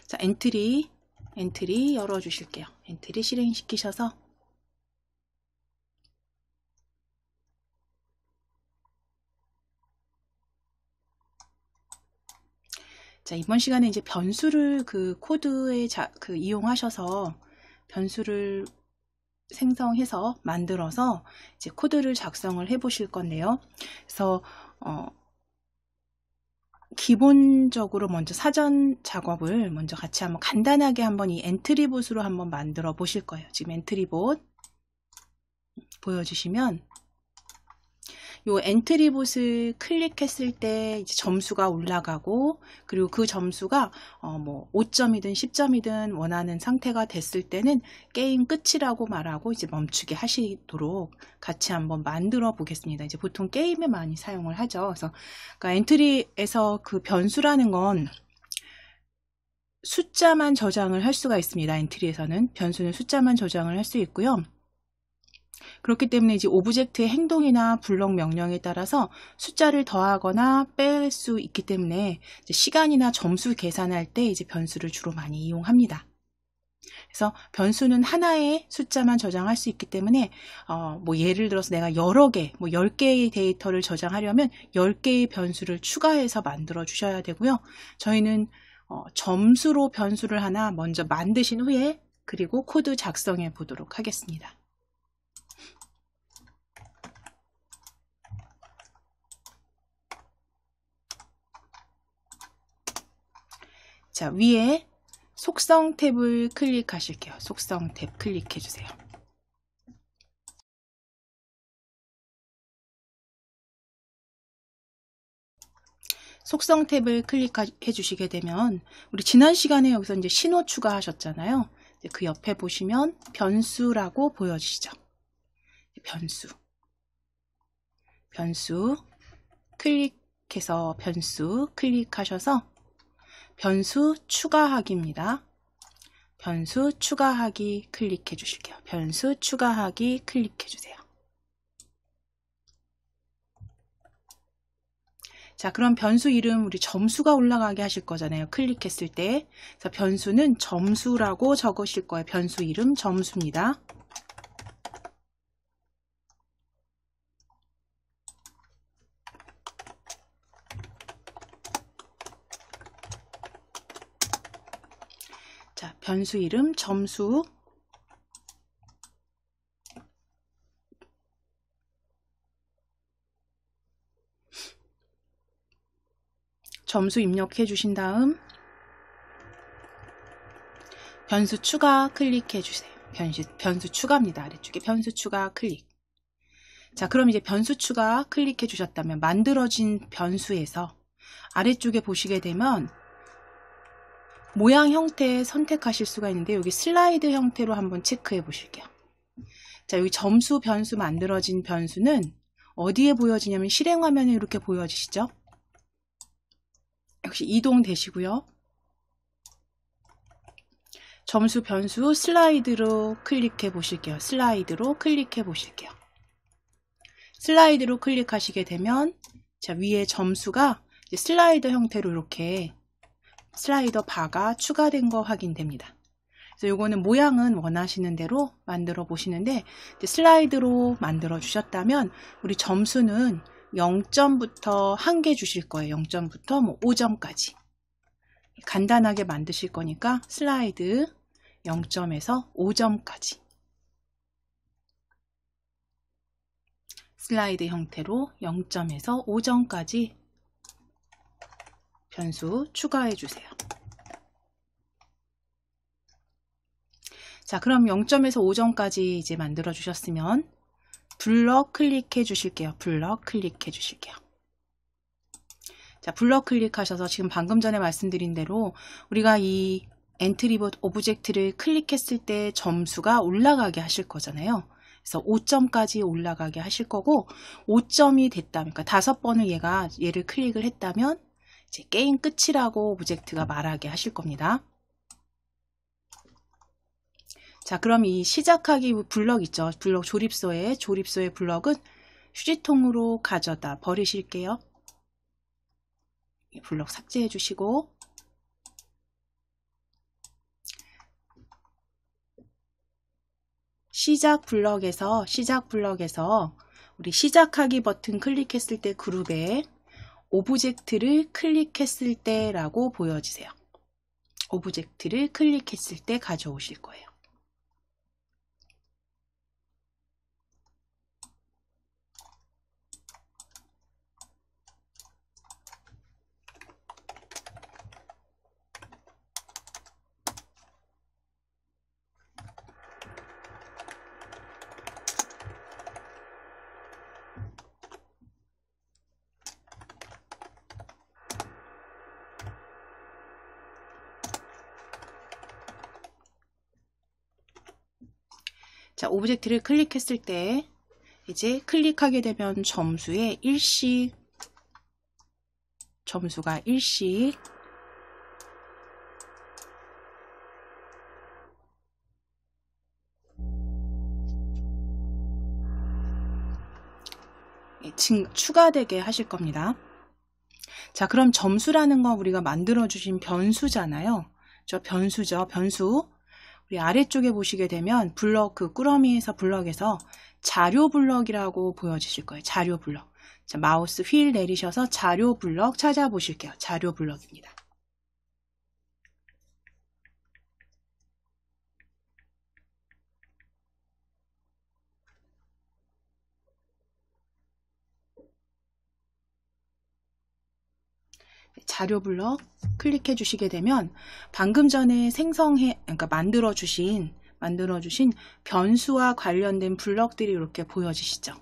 자, 엔트리 열어주실게요. 엔트리 실행시키셔서 자, 이번 시간에 이제 변수를 그 코드에 이용하셔서 변수를 생성해서 만들어서 이제 코드를 작성을 해 보실 건데요. 그래서 기본적으로 먼저 사전 작업을 먼저 같이 한번 간단하게 한번 이 엔트리봇으로 한번 만들어 보실 거예요. 지금 엔트리봇 보여주시면 요 엔트리봇을 클릭했을 때 이제 점수가 올라가고, 그리고 그 점수가 뭐 5점이든 10점이든 원하는 상태가 됐을 때는 게임 끝이라고 말하고 이제 멈추게 하시도록 같이 한번 만들어 보겠습니다. 이제 보통 게임에 많이 사용을 하죠. 그래서 그러니까 엔트리에서 그 변수라는 건 숫자만 저장을 할 수가 있습니다. 엔트리에서는 변수는 숫자만 저장을 할 수 있고요. 그렇기 때문에 이제 오브젝트의 행동이나 블록 명령에 따라서 숫자를 더하거나 뺄 수 있기 때문에 이제 시간이나 점수 계산할 때 이제 변수를 주로 많이 이용합니다. 그래서 변수는 하나의 숫자만 저장할 수 있기 때문에 뭐 예를 들어서 내가 여러 개, 뭐 10개의 데이터를 저장하려면 10개의 변수를 추가해서 만들어 주셔야 되고요. 저희는 점수로 변수를 하나 먼저 만드신 후에 그리고 코드 작성해 보도록 하겠습니다. 자, 위에 속성 탭을 클릭하실게요. 속성 탭 클릭해 주세요. 속성 탭을 클릭해 주시게 되면 우리 지난 시간에 여기서 이제 신호 추가하셨잖아요. 그 옆에 보시면 변수라고 보여지시죠. 변수 클릭해서 변수 클릭하셔서 변수 추가하기입니다. 변수 추가하기 클릭해 주실게요. 변수 추가하기 클릭해 주세요. 자, 그럼 변수 이름 우리 점수가 올라가게 하실 거잖아요. 클릭했을 때. 그래서 변수는 점수라고 적으실 거예요. 변수 이름 점수입니다. 자, 변수 이름 점수. 점수 입력해 주신 다음 변수 추가 클릭해 주세요. 변수 추가입니다. 아래쪽에 변수 추가 클릭. 자, 그럼 이제 변수 추가 클릭해 주셨다면 만들어진 변수에서 아래쪽에 보시게 되면 모양 형태 선택하실 수가 있는데 여기 슬라이드 형태로 한번 체크해 보실게요. 자, 여기 점수 변수 만들어진 변수는 어디에 보여지냐면 실행 화면에 이렇게 보여지시죠? 역시 이동되시고요. 점수 변수 슬라이드로 클릭해 보실게요. 슬라이드로 클릭해 보실게요. 슬라이드로 클릭하시게 되면 자, 위에 점수가 이제 슬라이더 형태로 이렇게 슬라이더 바가 추가된 거 확인됩니다. 그래서 요거는 모양은 원하시는 대로 만들어 보시는데 슬라이드로 만들어 주셨다면 우리 점수는 0점부터 1개 주실 거예요. 0점부터 뭐 5점까지 간단하게 만드실 거니까 슬라이드 0점에서 5점까지 슬라이드 형태로 0점에서 5점까지 변수 추가해 주세요. 자, 그럼 0점에서 5점까지 이제 만들어 주셨으면 블럭 클릭해 주실게요. 블럭 클릭해 주실게요. 자, 블럭 클릭하셔서 지금 방금 전에 말씀드린 대로 우리가 이 엔트리봇 오브젝트를 클릭했을 때 점수가 올라가게 하실 거잖아요. 그래서 5점까지 올라가게 하실 거고 5점이 됐다면, 그러니까 5번을 얘를 클릭을 했다면 이제 게임 끝이라고 오브젝트가 말하게 하실 겁니다. 자, 그럼 이 시작하기 블럭 있죠. 블럭 조립소의 블럭은 휴지통으로 가져다 버리실게요. 블럭 삭제해 주시고 시작 블럭에서 우리 시작하기 버튼 클릭했을 때 그룹에 오브젝트를 클릭했을 때라고 보여지세요. 오브젝트를 클릭했을 때 가져오실 거예요. 자, 오브젝트를 클릭했을 때 이제 클릭하게 되면 점수에 일씩 점수가 일씩 추가되게 하실 겁니다. 자, 그럼 점수라는 건 우리가 만들어주신 변수잖아요. 저 변수죠. 변수. 우리 아래쪽에 보시게 되면 블럭, 꾸러미에서 블럭에서 자료 블럭이라고 보여지실 거예요. 자료 블럭. 자, 마우스 휠 내리셔서 자료 블럭 찾아보실게요. 자료 블럭입니다. 자료 블럭 클릭해 주시게 되면 방금 전에 그러니까 만들어 주신 변수와 관련된 블럭들이 이렇게 보여지시죠.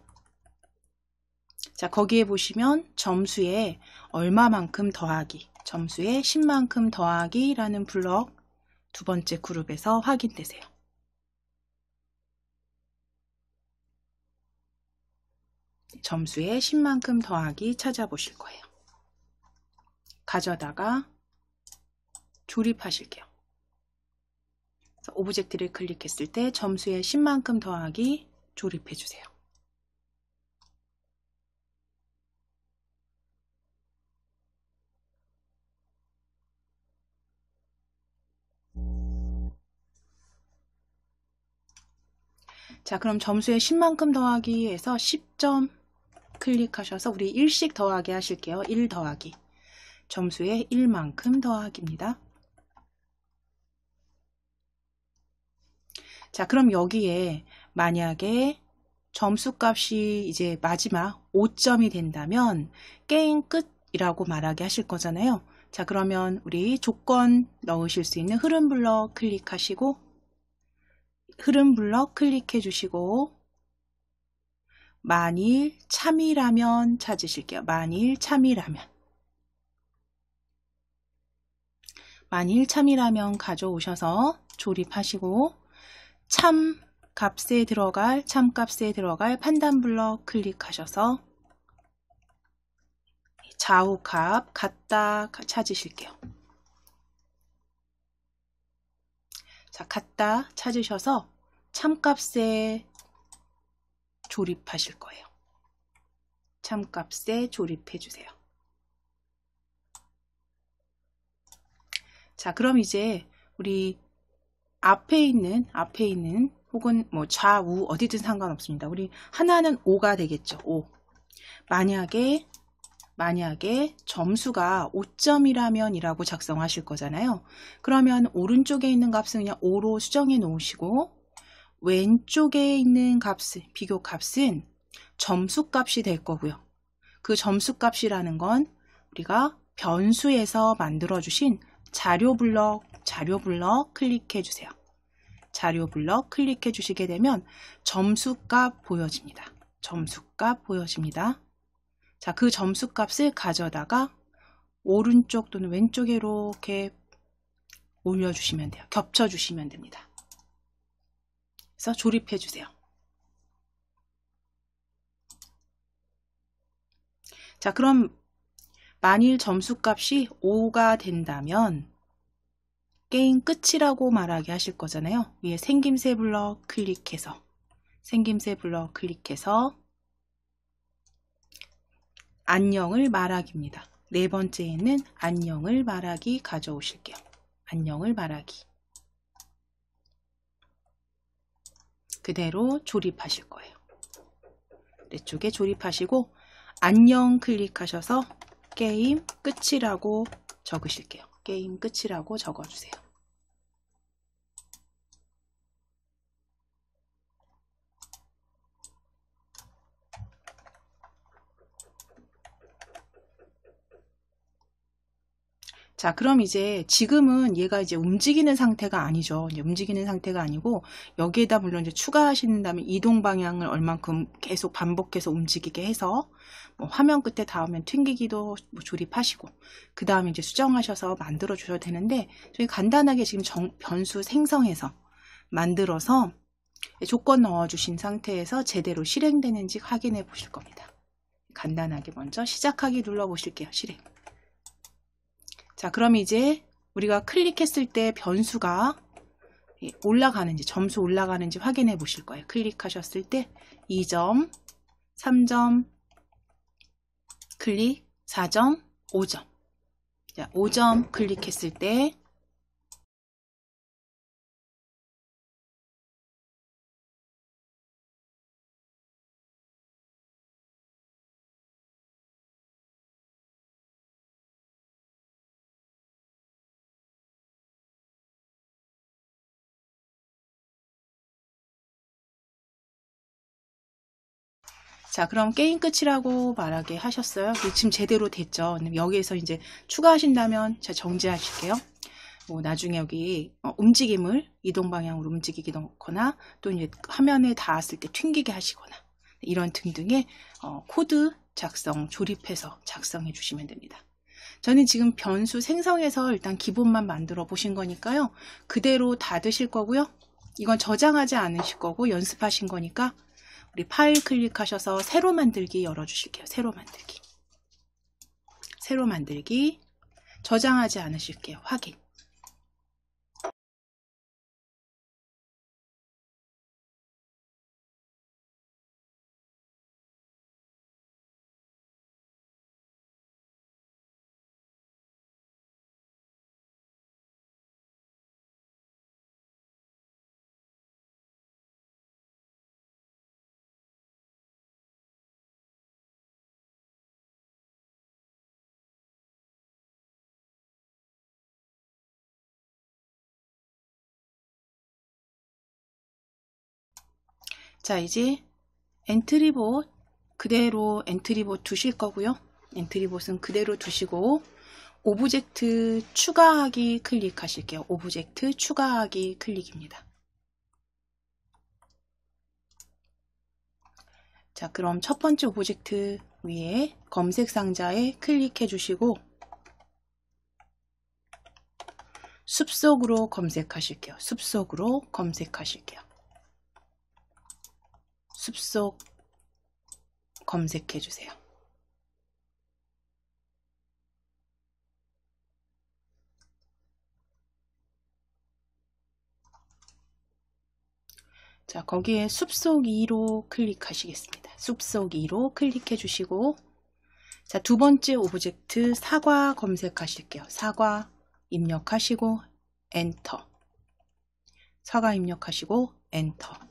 자, 거기에 보시면 점수에 얼마만큼 더하기, 점수에 10만큼 더하기라는 블럭 두 번째 그룹에서 확인되세요. 점수에 10만큼 더하기 찾아보실 거예요. 가져다가 조립하실게요. 오브젝트를 클릭했을 때 점수에 10만큼 더하기 조립해 주세요. 자, 그럼 점수에 10만큼 더하기에서 10점 클릭하셔서 우리 1씩 더하기 하실게요. 1 더하기. 점수에 1만큼 더하기입니다. 자, 그럼 여기에 만약에 점수값이 이제 마지막 5점이 된다면 게임 끝이라고 말하게 하실 거잖아요. 자, 그러면 우리 조건 넣으실 수 있는 흐름 블럭 클릭하시고 흐름 블럭 클릭해 주시고 만일 참이라면 찾으실게요. 만일 참이라면. 만일 참이라면 가져오셔서 조립하시고 참값에 들어갈 판단 블럭 클릭하셔서 좌우값 같다 찾으실게요. 자, 같다 찾으셔서 참값에 조립하실 거예요. 참값에 조립해 주세요. 자, 그럼 이제 우리 앞에 있는 혹은 뭐 좌우 어디든 상관없습니다. 우리 하나는 5가 되겠죠. 5. 만약에 점수가 5점이라면 이라고 작성하실 거잖아요. 그러면 오른쪽에 있는 값은 그냥 5로 수정해 놓으시고 왼쪽에 있는 비교 값은 점수 값이 될 거고요. 그 점수 값이라는 건 우리가 변수에서 만들어 주신 자료 블럭 클릭해 주세요. 자료 블럭 클릭해 주시게 되면 점수값 보여집니다. 점수값 보여집니다. 자, 그 점수값을 가져다가 오른쪽 또는 왼쪽에 이렇게 올려주시면 돼요. 겹쳐주시면 됩니다. 그래서 조립해 주세요. 자, 그럼 만일 점수값이 5가 된다면 게임 끝이라고 말하게 하실 거잖아요. 위에 생김새 블럭 클릭해서 안녕을 말하기입니다. 네 번째에는 안녕을 말하기 가져오실게요. 안녕을 말하기. 그대로 조립하실 거예요. 아래쪽에 조립하시고 안녕 클릭하셔서 게임 끝이라고 적으실게요. 게임 끝이라고 적어주세요. 자, 그럼 이제 지금은 얘가 이제 움직이는 상태가 아니죠. 이제 움직이는 상태가 아니고 여기에다 물론 이제 추가하신다면 이동 방향을 얼만큼 계속 반복해서 움직이게 해서 뭐 화면 끝에 닿으면 튕기기도 뭐 조립하시고 그 다음에 이제 수정하셔서 만들어 주셔도 되는데 저희 간단하게 지금 변수 생성해서 만들어서 조건 넣어 주신 상태에서 제대로 실행되는지 확인해 보실 겁니다. 간단하게 먼저 시작하기 눌러 보실게요. 실행. 자, 그럼 이제 우리가 클릭했을 때 변수가 올라가는지, 점수 올라가는지 확인해 보실 거예요. 클릭하셨을 때 2점, 3점, 클릭, 4점, 5점. 자, 5점 클릭했을 때 자, 그럼 게임 끝이라고 말하게 하셨어요. 지금 제대로 됐죠. 여기에서 이제 추가하신다면 제가 정지하실게요. 뭐 나중에 여기 움직임을 이동 방향으로 움직이게 넣거나 또 이제 화면에 닿았을 때 튕기게 하시거나 이런 등등의 코드 작성, 조립해서 작성해 주시면 됩니다. 저는 지금 변수 생성해서 일단 기본만 만들어 보신 거니까요. 그대로 닫으실 거고요. 이건 저장하지 않으실 거고 연습하신 거니까 우리 파일 클릭하셔서 새로 만들기 열어주실게요. 새로 만들기. 새로 만들기. 저장하지 않으실게요. 확인. 자, 이제 엔트리봇 그대로 엔트리봇 두실 거고요. 엔트리봇은 그대로 두시고 오브젝트 추가하기 클릭하실게요. 오브젝트 추가하기 클릭입니다. 자, 그럼 첫 번째 오브젝트 위에 검색 상자에 클릭해 주시고 숲속으로 검색하실게요. 숲속으로 검색하실게요. 숲속 검색해 주세요. 자, 거기에 숲속 2로 클릭하시겠습니다. 숲속 2로 클릭해 주시고 자, 두 번째 오브젝트 사과 검색하실게요. 사과 입력하시고 엔터. 사과 입력하시고 엔터.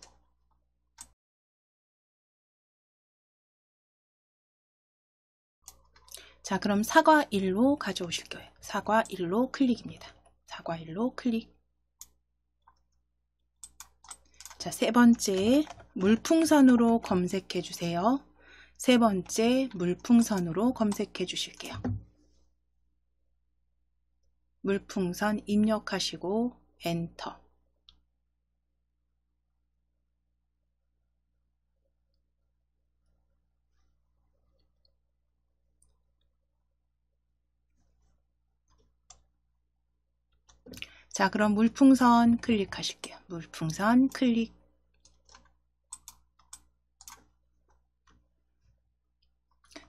자, 그럼 사과 1로 가져오실 거예요. 사과 1로 클릭입니다. 사과 1로 클릭. 자, 세 번째 물풍선으로 검색해 주세요. 세 번째 물풍선으로 검색해 주실게요. 물풍선 입력하시고 엔터. 자, 그럼 물풍선 클릭하실게요. 물풍선 클릭.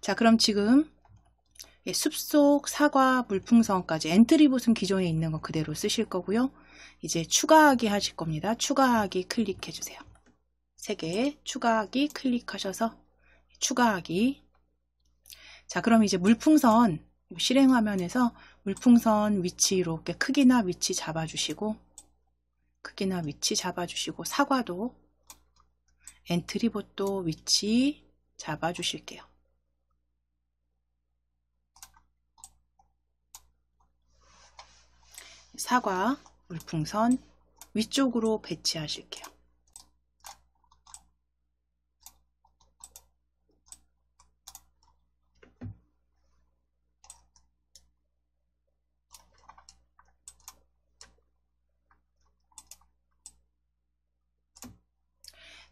자, 그럼 지금 숲속 사과 물풍선까지 엔트리봇은 기존에 있는 거 그대로 쓰실 거고요. 이제 추가하기 하실 겁니다. 추가하기 클릭해 주세요. 3개 추가하기 클릭하셔서 추가하기. 자, 그럼 이제 물풍선 실행 화면에서 물풍선 위치 이렇게 크기나 위치 잡아주시고 사과도 엔트리봇도 위치 잡아 주실게요. 사과 물풍선 위쪽으로 배치하실게요.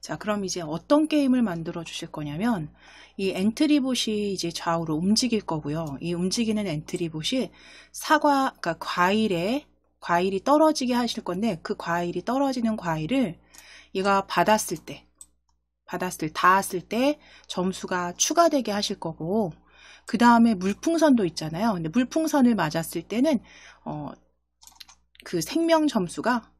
자, 그럼 이제 어떤 게임을 만들어 주실 거냐면, 이 엔트리봇이 이제 좌우로 움직일 거고요. 이 움직이는 엔트리봇이 그러니까 과일이 떨어지게 하실 건데, 그 과일이 떨어지는 과일을 얘가 닿았을 때 점수가 추가되게 하실 거고, 그 다음에 물풍선도 있잖아요. 근데 물풍선을 맞았을 때는, 그 생명 점수가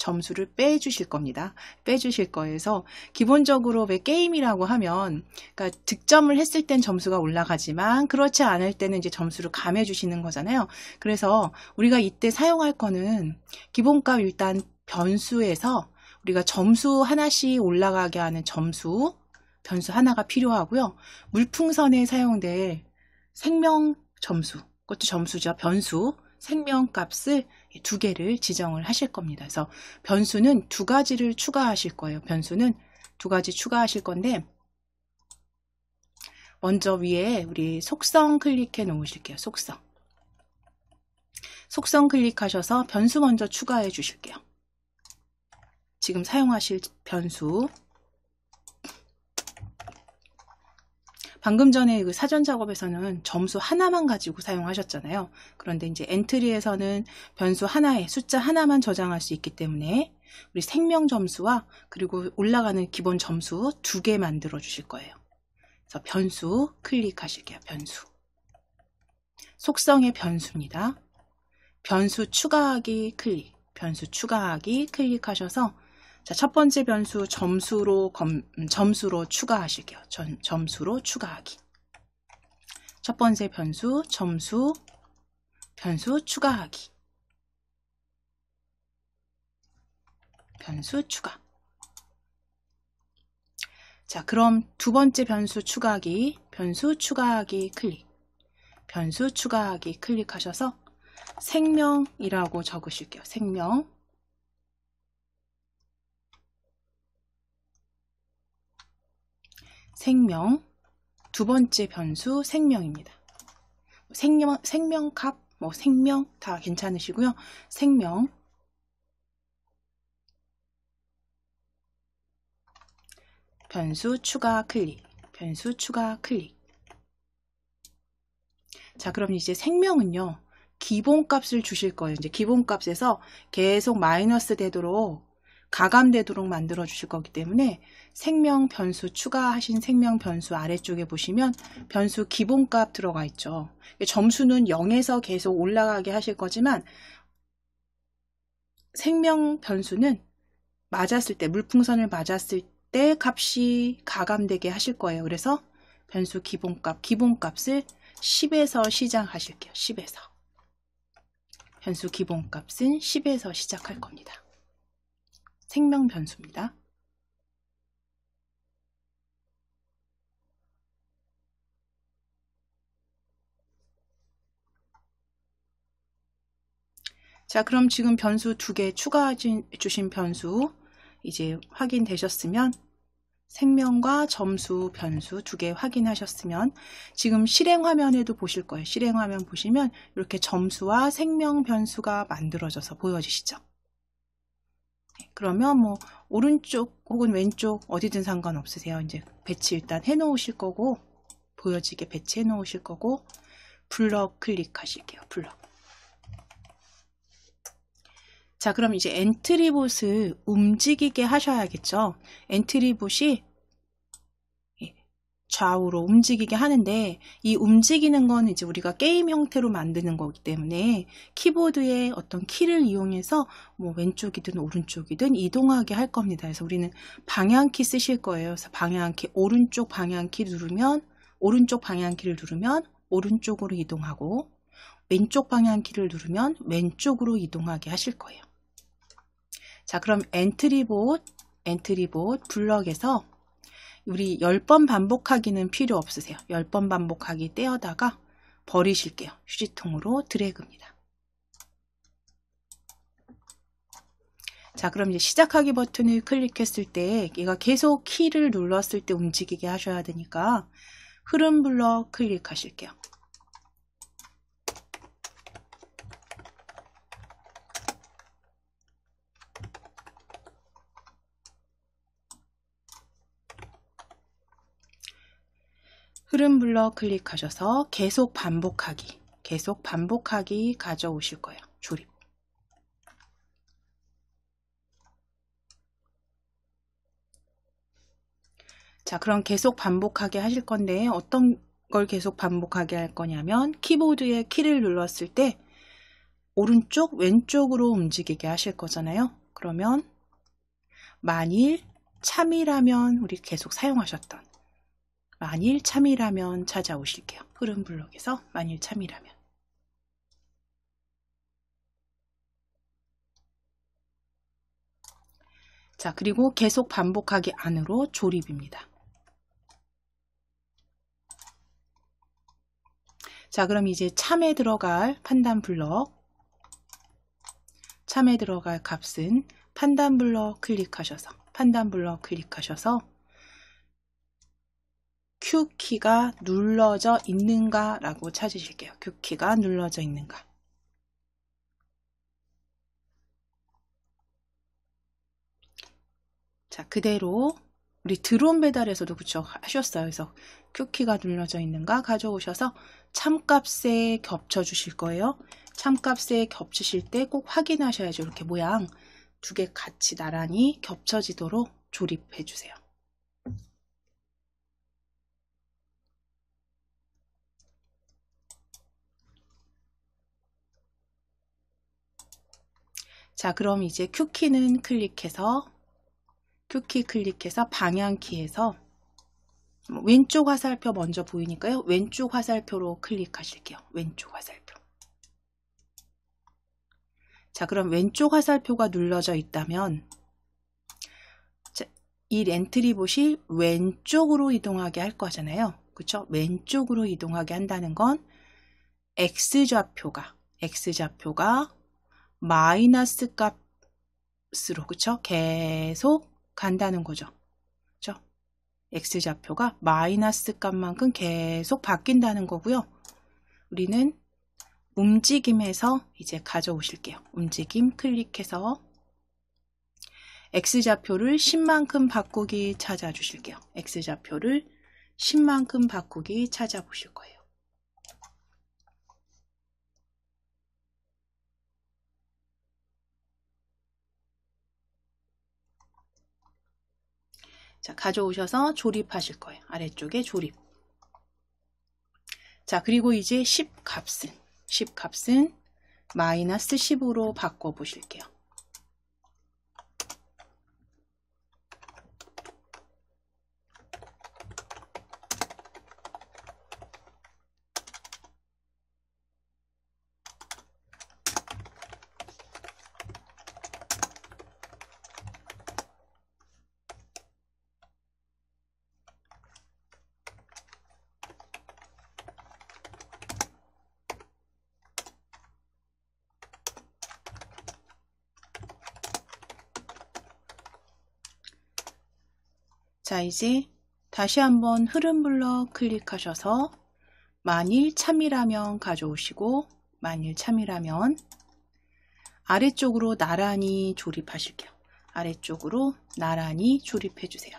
점수를 빼주실 겁니다. 빼주실 거여서 기본적으로 왜 게임이라고 하면 그러니까 득점을 했을 땐 점수가 올라가지만 그렇지 않을 때는 이제 점수를 감해 주시는 거잖아요. 그래서 우리가 이때 사용할 거는 기본값 일단 변수에서 우리가 점수 하나씩 올라가게 하는 변수 하나가 필요하고요. 물풍선에 사용될 생명 점수, 그것도 점수죠. 변수, 생명값을 2개를 지정을 하실 겁니다. 그래서 변수는 2가지를 추가하실 거예요. 변수는 2가지 추가하실 건데, 먼저 위에 우리 속성 클릭해 놓으실게요. 속성 클릭하셔서 변수 먼저 추가해 주실게요. 지금 사용하실 변수, 방금 전에 그 사전 작업에서는 점수 하나만 가지고 사용하셨잖아요. 그런데 이제 엔트리에서는 변수 하나에 숫자 하나만 저장할 수 있기 때문에 우리 생명 점수와 그리고 올라가는 기본 점수 2개 만들어 주실 거예요. 그래서 변수 클릭하실게요. 변수. 속성의 변수입니다. 변수 추가하기 클릭하셔서 자, 첫 번째 변수 점수로 추가하실게요. 점수로 추가하기. 첫 번째 변수 변수 추가하기. 변수 추가. 자, 그럼 두 번째 변수 추가하기 클릭. 변수 추가하기 클릭하셔서 생명이라고 적으실게요. 생명, 두 번째 변수 생명입니다. 생명값, 생명 다 괜찮으시고요. 생명, 변수 추가 클릭. 자, 그럼 이제 생명은요, 기본값을 주실 거예요. 이제 기본값에서 계속 마이너스 되도록 가감되도록 만들어 주실 거기 때문에 생명 변수 추가하신 생명 변수 아래쪽에 보시면 변수 기본값 들어가 있죠. 점수는 0에서 계속 올라가게 하실 거지만 생명 변수는 물풍선을 맞았을 때 값이 가감되게 하실 거예요. 그래서 변수 기본값을 10에서 시작하실게요. 10에서. 변수 기본값은 10에서 시작할 겁니다. 생명 변수입니다. 자, 그럼 지금 변수 2개 추가해 주신 변수 이제 확인되셨으면 생명과 점수 변수 2개 확인하셨으면 지금 실행 화면에도 보실 거예요. 실행 화면 보시면 이렇게 점수와 생명 변수가 만들어져서 보여지시죠? 그러면 오른쪽 혹은 왼쪽 어디든 상관없으세요. 이제 배치 일단 해 놓으실 거고 보여지게 배치해 놓으실 거고 블럭 클릭하실게요. 블럭. 자, 그럼 이제 엔트리봇을 움직이게 하셔야겠죠. 엔트리봇이 좌우로 움직이게 하는데 이 움직이는 건 이제 우리가 게임 형태로 만드는 거기 때문에 키보드의 어떤 키를 이용해서 왼쪽이든 오른쪽이든 이동하게 할 겁니다. 그래서 우리는 방향키 쓰실 거예요. 그래서 방향키 오른쪽 방향키를 누르면 오른쪽으로 이동하고 왼쪽 방향키를 누르면 왼쪽으로 이동하게 하실 거예요. 자, 그럼 엔트리봇 블럭에서 우리 10번 반복하기는 필요 없으세요. 10번 반복하기 떼어다가 버리실게요. 휴지통으로 드래그입니다. 자, 그럼 이제 시작하기 버튼을 클릭했을 때 얘가 계속 키를 눌렀을 때 움직이게 하셔야 되니까 흐름 블럭 클릭하실게요. 흐름 블럭 클릭하셔서 계속 반복하기 가져오실 거예요. 조립. 자, 그럼 계속 반복하게 하실 건데 어떤 걸 계속 반복하게 할 거냐면 키보드에 키를 눌렀을 때 오른쪽 왼쪽으로 움직이게 하실 거잖아요. 그러면 만일 참이라면 우리 계속 사용하셨던 만일 참이라면 찾아오실게요. 흐름 블럭에서 만일 참이라면. 자, 그리고 계속 반복하기 안으로 조립입니다. 자, 그럼 이제 참에 들어갈 판단 블럭, 참에 들어갈 값은 판단 블럭 클릭하셔서 Q키가 눌러져 있는가 라고 찾으실게요. Q키가 눌러져 있는가. 자, 그대로 우리 드론 배달에서도 그쵸 하셨어요. 그래서 Q키가 눌러져 있는가 가져오셔서 참값에 겹쳐 주실 거예요. 참값에 겹치실 때 꼭 확인하셔야죠. 이렇게 모양 두 개 같이 나란히 겹쳐지도록 조립해 주세요. 자, 그럼 이제 Q키는 Q키 클릭해서 방향키에서 왼쪽 화살표 먼저 보이니까요. 왼쪽 화살표로 클릭하실게요. 왼쪽 화살표. 자, 그럼 왼쪽 화살표가 눌러져 있다면 이 엔트리봇이 왼쪽으로 이동하게 할 거잖아요. 그쵸? 왼쪽으로 이동하게 한다는 건 X좌표가 마이너스 값으로 그쵸? 계속 간다는 거죠. 그쵸? X좌표가 마이너스 값만큼 계속 바뀐다는 거고요. 우리는 움직임에서 이제 가져오실게요. 움직임 클릭해서 X좌표를 10만큼 바꾸기 찾아주실게요. X좌표를 10만큼 바꾸기 찾아보실 거예요. 자, 가져오셔서 조립하실 거예요. 아래쪽에 조립. 자, 그리고 이제 10 값은 마이너스 10으로 바꿔보실게요. 자, 이제 다시 한번 흐름 블럭 클릭하셔서 만일 참이라면 가져오시고 만일 참이라면 아래쪽으로 나란히 조립하실게요. 아래쪽으로 나란히 조립해 주세요.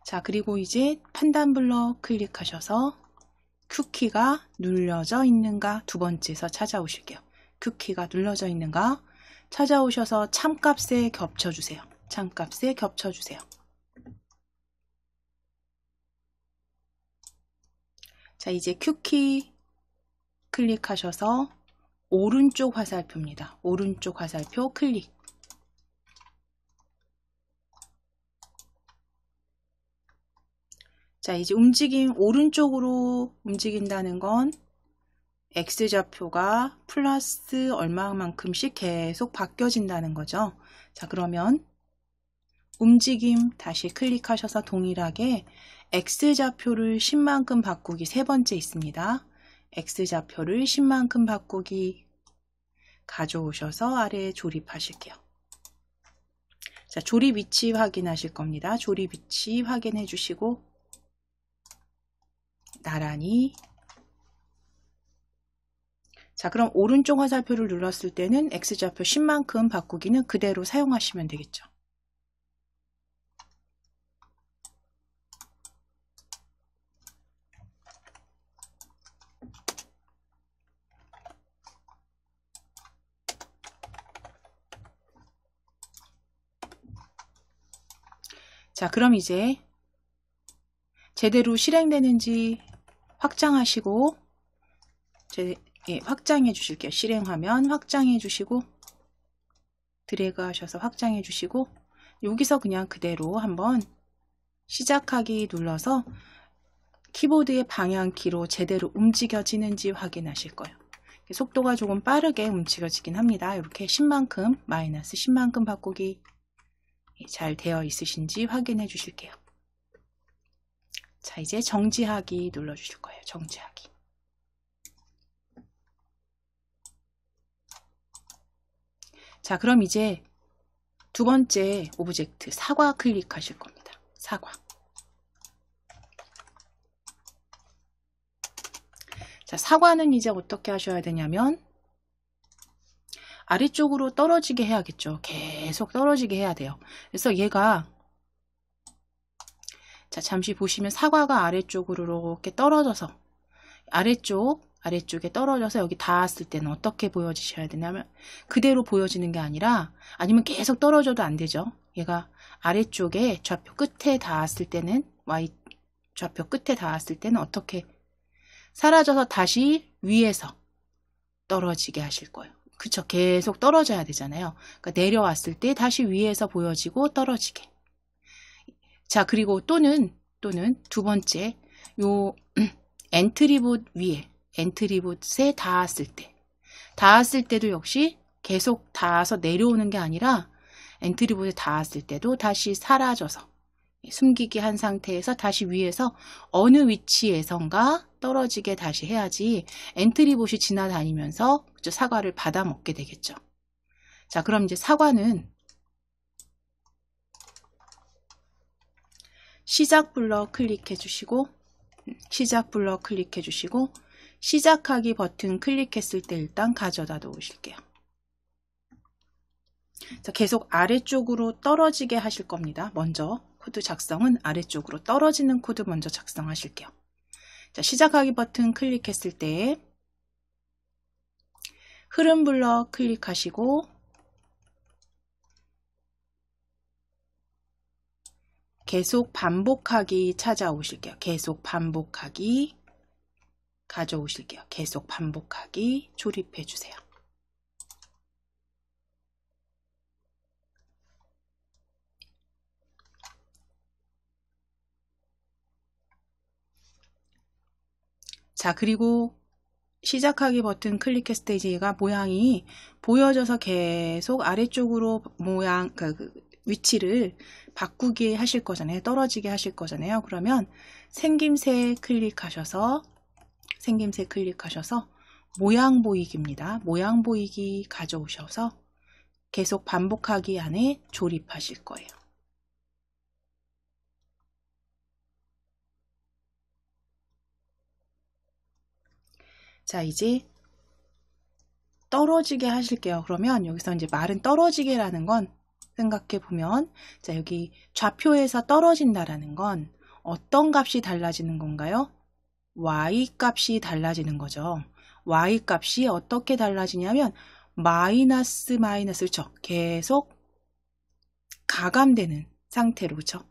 자, 그리고 이제 판단 블럭 클릭하셔서 Q키가 눌려져 있는가 두 번째에서 찾아오실게요. Q키가 눌러져 있는가 찾아오셔서 참값에 겹쳐주세요. 참값에 겹쳐주세요. 자, 이제 Q키 클릭하셔서 오른쪽 화살표입니다. 오른쪽 화살표 클릭. 자, 이제 움직임 오른쪽으로 움직인다는 건 X좌표가 플러스 얼마만큼씩 계속 바뀌어진다는 거죠. 자, 그러면 움직임 다시 클릭하셔서 동일하게 X좌표를 10만큼 바꾸기 세 번째 있습니다. X좌표를 10만큼 바꾸기 가져오셔서 아래에 조립하실게요. 자, 조립 위치 확인하실 겁니다. 조립 위치 확인해 주시고 나란히. 자, 그럼 오른쪽 화살표를 눌렀을 때는 X좌표 10만큼 바꾸기는 그대로 사용하시면 되겠죠. 자, 그럼 이제 제대로 실행되는지 확장하시고 확장해 주실게요. 실행화면 확장해 주시고 드래그 하셔서 확장해 주시고 여기서 그냥 그대로 한번 시작하기 눌러서 키보드의 방향키로 제대로 움직여지는지 확인하실 거예요. 속도가 조금 빠르게 움직여지긴 합니다. 이렇게 10만큼 마이너스 10만큼 바꾸기 잘 되어 있으신지 확인해 주실게요. 자, 이제 정지하기 눌러 주실 거예요. 정지하기. 자, 그럼 이제 두 번째 오브젝트 사과 클릭하실 겁니다. 사과. 자, 사과는 이제 어떻게 하셔야 되냐면 아래쪽으로 떨어지게 해야겠죠. 계속 떨어지게 해야 돼요. 그래서 얘가 자, 잠시 보시면 사과가 아래쪽으로 이렇게 떨어져서 아래쪽에 떨어져서 여기 닿았을 때는 어떻게 보여지셔야 되냐면 그대로 보여지는 게 아니라 아니면 계속 떨어져도 안 되죠. 얘가 아래쪽에 좌표 끝에 닿았을 때는 좌표 끝에 닿았을 때는 어떻게 사라져서 다시 위에서 떨어지게 하실 거예요. 그쵸? 계속 떨어져야 되잖아요. 그러니까 내려왔을 때 다시 위에서 보여지고 떨어지게. 자, 그리고 또는 두 번째 요 엔트리봇 위에 엔트리봇에 닿았을 때도 역시 계속 닿아서 내려오는 게 아니라 엔트리봇에 닿았을 때도 다시 사라져서 숨기기 한 상태에서 다시 위에서 어느 위치에선가 떨어지게 다시 해야지 엔트리봇이 지나다니면서 사과를 받아 먹게 되겠죠. 자, 그럼 이제 사과는 시작 블럭 클릭해 주시고 시작하기 버튼 클릭했을 때 일단 가져다 놓으실게요. 자, 계속 아래쪽으로 떨어지게 하실 겁니다. 먼저 코드 작성은 아래쪽으로 떨어지는 코드 먼저 작성하실게요. 자, 시작하기 버튼 클릭했을 때 흐름 블럭 클릭하시고 계속 반복하기 찾아오실게요. 계속 반복하기 가져오실게요. 계속 반복하기 조립해 주세요. 자, 그리고 시작하기 버튼 클릭했을 때 이제 얘가 모양이 보여져서 계속 아래쪽으로 위치를 바꾸게 하실 거잖아요. 떨어지게 하실 거잖아요. 그러면 생김새 클릭하셔서 모양 보이기입니다. 모양 보이기 가져오셔서 계속 반복하기 안에 조립하실 거예요. 자, 이제 떨어지게 하실게요. 그러면 여기서 이제 말은 떨어지게라는 건 생각해 보면 자, 여기 좌표에서 떨어진다라는 건 어떤 값이 달라지는 건가요? y 값이 달라지는 거죠. y 값이 어떻게 달라지냐면 마이너스 그렇죠? 계속 가감되는 상태로 그렇죠?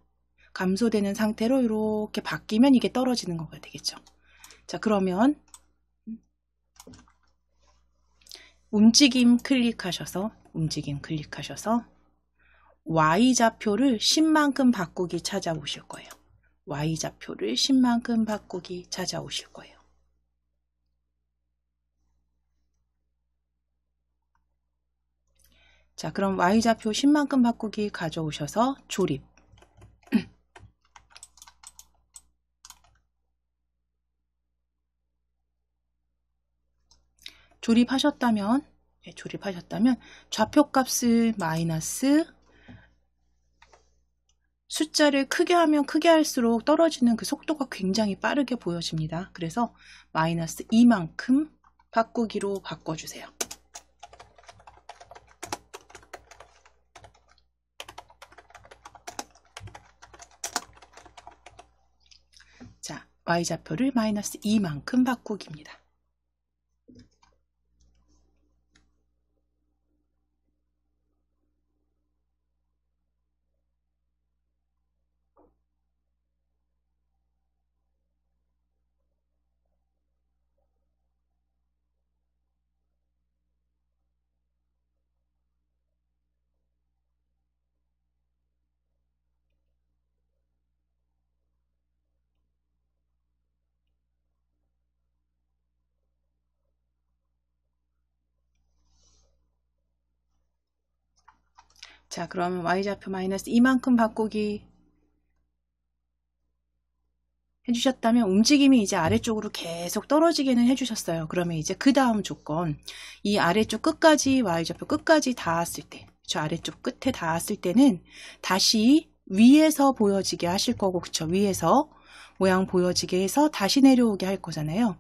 감소되는 상태로 이렇게 바뀌면 이게 떨어지는 거가 되겠죠. 자, 그러면 움직임 클릭하셔서 Y좌표를 10만큼 바꾸기 찾아오실 거예요. Y좌표를 10만큼 바꾸기 찾아오실 거예요. 자, 그럼 Y좌표 10만큼 바꾸기 가져오셔서 조립. 조립하셨다면 좌표값을 마이너스, 숫자를 크게 하면 크게 할수록 떨어지는 그 속도가 굉장히 빠르게 보여집니다. 그래서 마이너스 2만큼 바꾸기로 바꿔주세요. 자, Y좌표를 마이너스 2만큼 바꾸기입니다. 자, 그러면 Y좌표 마이너스 2만큼 바꾸기 해주셨다면 움직임이 이제 아래쪽으로 계속 떨어지게는 해주셨어요. 그러면 이제 그 다음 조건, 이 아래쪽 끝까지 Y좌표 끝까지 닿았을 때, 저 아래쪽 끝에 닿았을 때는 다시 위에서 보여지게 하실 거고, 그쵸? 위에서 모양 보여지게 해서 다시 내려오게 할 거잖아요.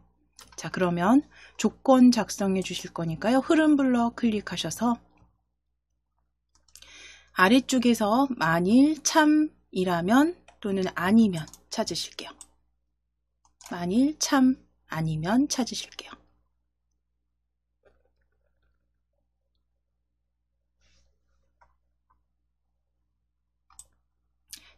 자, 그러면 조건 작성해 주실 거니까요. 흐름 블럭 클릭하셔서 아래쪽에서 만일 참이라면 또는 아니면 찾으실게요. 만일 참 아니면 찾으실게요.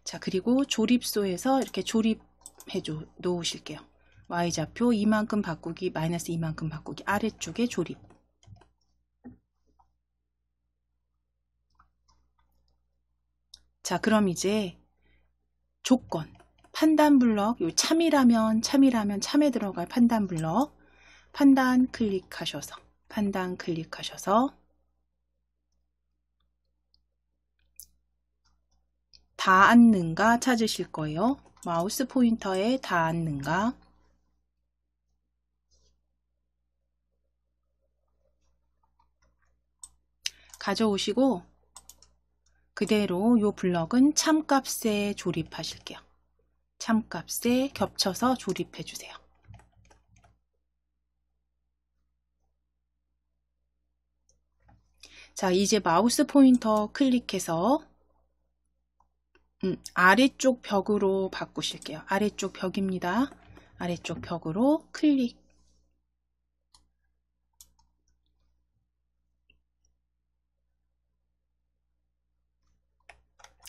자, 그리고 조립소에서 이렇게 조립해 놓으실게요. Y좌표 2만큼 바꾸기, 마이너스 2만큼 바꾸기, 아래쪽에 조립. 자, 그럼 이제 조건, 판단 블럭, 요 참이라면 참에 들어갈 판단 블럭, 판단 클릭하셔서 닿았는가 찾으실 거예요. 마우스 포인터에 닿았는가. 가져오시고 그대로 요 블럭은 참값에 조립하실게요. 참값에 겹쳐서 조립해 주세요. 자, 이제 마우스 포인터 클릭해서 아래쪽 벽으로 바꾸실게요. 아래쪽 벽입니다. 아래쪽 벽으로 클릭.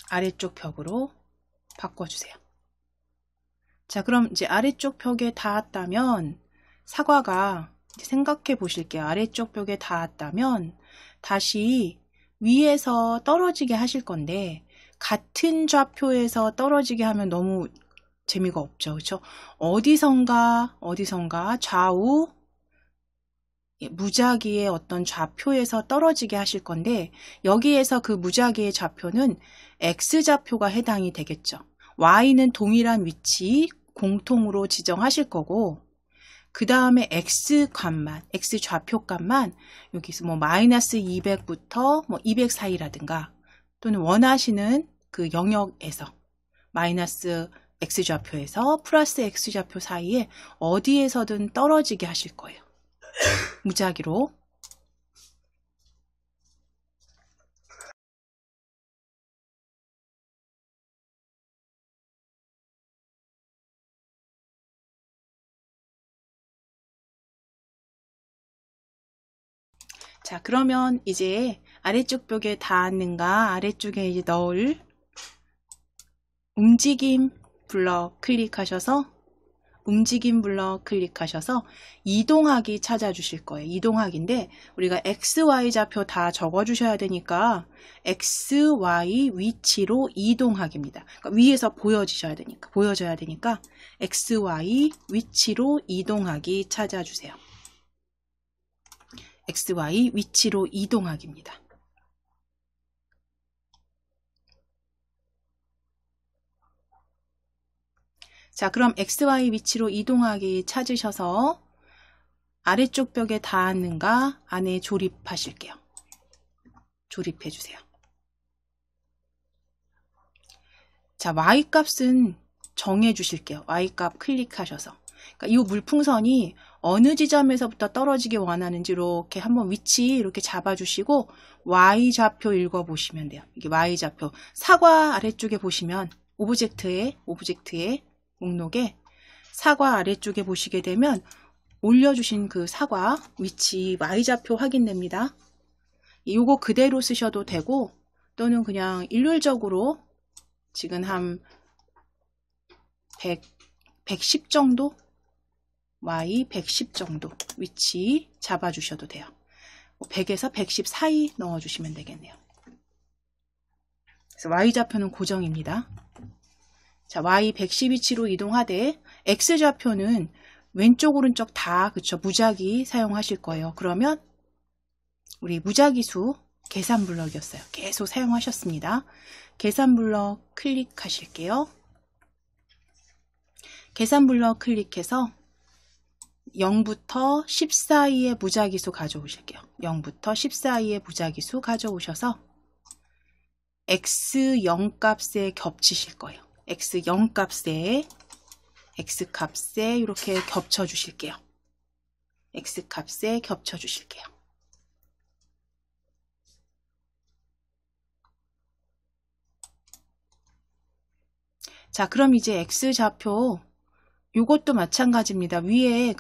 아래쪽 벽으로 바꿔주세요. 자, 그럼 이제 아래쪽 벽에 닿았다면 사과가 생각해 보실게요. 아래쪽 벽에 닿았다면 다시 위에서 떨어지게 하실 건데 같은 좌표에서 떨어지게 하면 너무 재미가 없죠. 그렇죠? 어디선가 좌우 무작위의 어떤 좌표에서 떨어지게 하실 건데 여기에서 그 무작위의 좌표는 X좌표가 해당이 되겠죠. Y는 동일한 위치 공통으로 지정하실 거고 그 다음에 X값만, X좌표값만 여기서 뭐 마이너스 200부터 뭐 200 사이라든가 또는 원하시는 그 영역에서 마이너스 X좌표에서 플러스 X좌표 사이에 어디에서든 떨어지게 하실 거예요. 무작위로. 자, 그러면 이제 아래쪽 벽에 닿았는가 아래쪽에 이제 넣을 움직임 블럭 클릭하셔서 이동하기 찾아주실 거예요. 이동하기인데 우리가 X, Y 좌표 다 적어주셔야 되니까 X, Y 위치로 이동하기입니다. 그러니까 위에서 보여져야 되니까 X, Y 위치로 이동하기 찾아주세요. X, Y 위치로 이동하기입니다. 자, 그럼 XY 위치로 이동하기 찾으셔서 아래쪽 벽에 닿았는가 안에 조립하실게요. 조립해 주세요. 자, Y값은 정해 주실게요. Y값 클릭하셔서. 그러니까 이 물풍선이 어느 지점에서부터 떨어지기 원하는지 이렇게 한번 위치 이렇게 잡아주시고 Y좌표 읽어보시면 돼요. 이게 Y좌표. 사과 아래쪽에 보시면 오브젝트의 목록에 사과 아래쪽에 보시게 되면 올려주신 그 사과 위치 Y좌표 확인됩니다. 이거 그대로 쓰셔도 되고 또는 그냥 일률적으로 지금 한 110 정도? Y 110 정도 위치 잡아주셔도 돼요. 100에서 110 사이 넣어주시면 되겠네요. 그래서 Y좌표는 고정입니다. 자, Y 110 위치로 이동하되 X좌표는 왼쪽 오른쪽 다 그쵸 무작위 사용하실 거예요. 그러면 우리 무작위수 계산 블럭이었어요. 계속 사용하셨습니다. 계산 블럭 클릭하실게요. 계산 블럭 클릭해서 0부터 10 사이의 무작위수 가져오실게요. 0부터 10 사이의 무작위수 가져오셔서 x0 값에 겹치실 거예요. x0 값에 x값에 이렇게 겹쳐 주실게요. x값에 겹쳐 주실게요. 자, 그럼 이제 x좌표 요것도 마찬가지입니다. 위에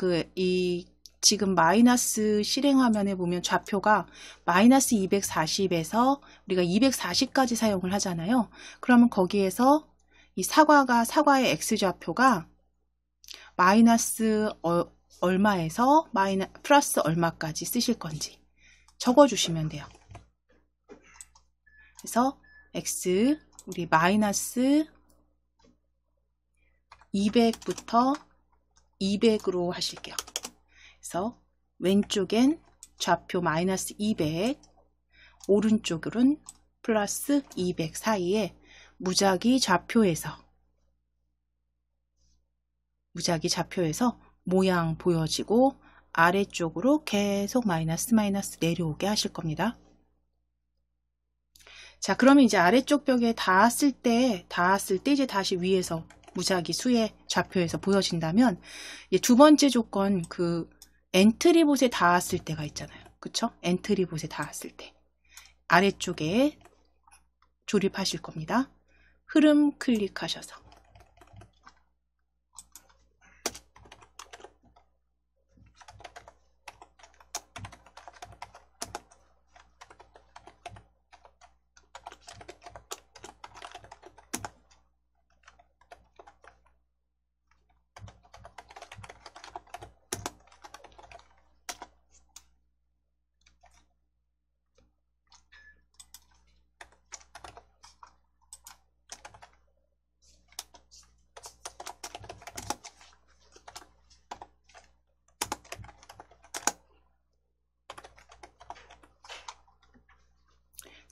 지금 마이너스 실행 화면에 보면 좌표가 마이너스 240에서 우리가 240까지 사용을 하잖아요. 그러면 거기에서 이 사과의 x좌표가 마이너스 얼마에서 플러스 얼마까지 쓰실 건지 적어주시면 돼요. 그래서 x 우리 마이너스 200부터 200으로 하실게요. 그래서 왼쪽엔 좌표 마이너스 200, 오른쪽은 플러스 200 사이에 무작위 좌표에서 모양 보여지고 아래쪽으로 계속 마이너스 내려오게 하실 겁니다. 자, 그러면 이제 아래쪽 벽에 닿았을 때 이제 다시 위에서 무작위 수의 좌표에서 보여진다면 이제 두 번째 조건 그 엔트리봇에 닿았을 때가 있잖아요. 그쵸? 엔트리봇에 닿았을 때 아래쪽에 조립하실 겁니다. 흐름 클릭하셔서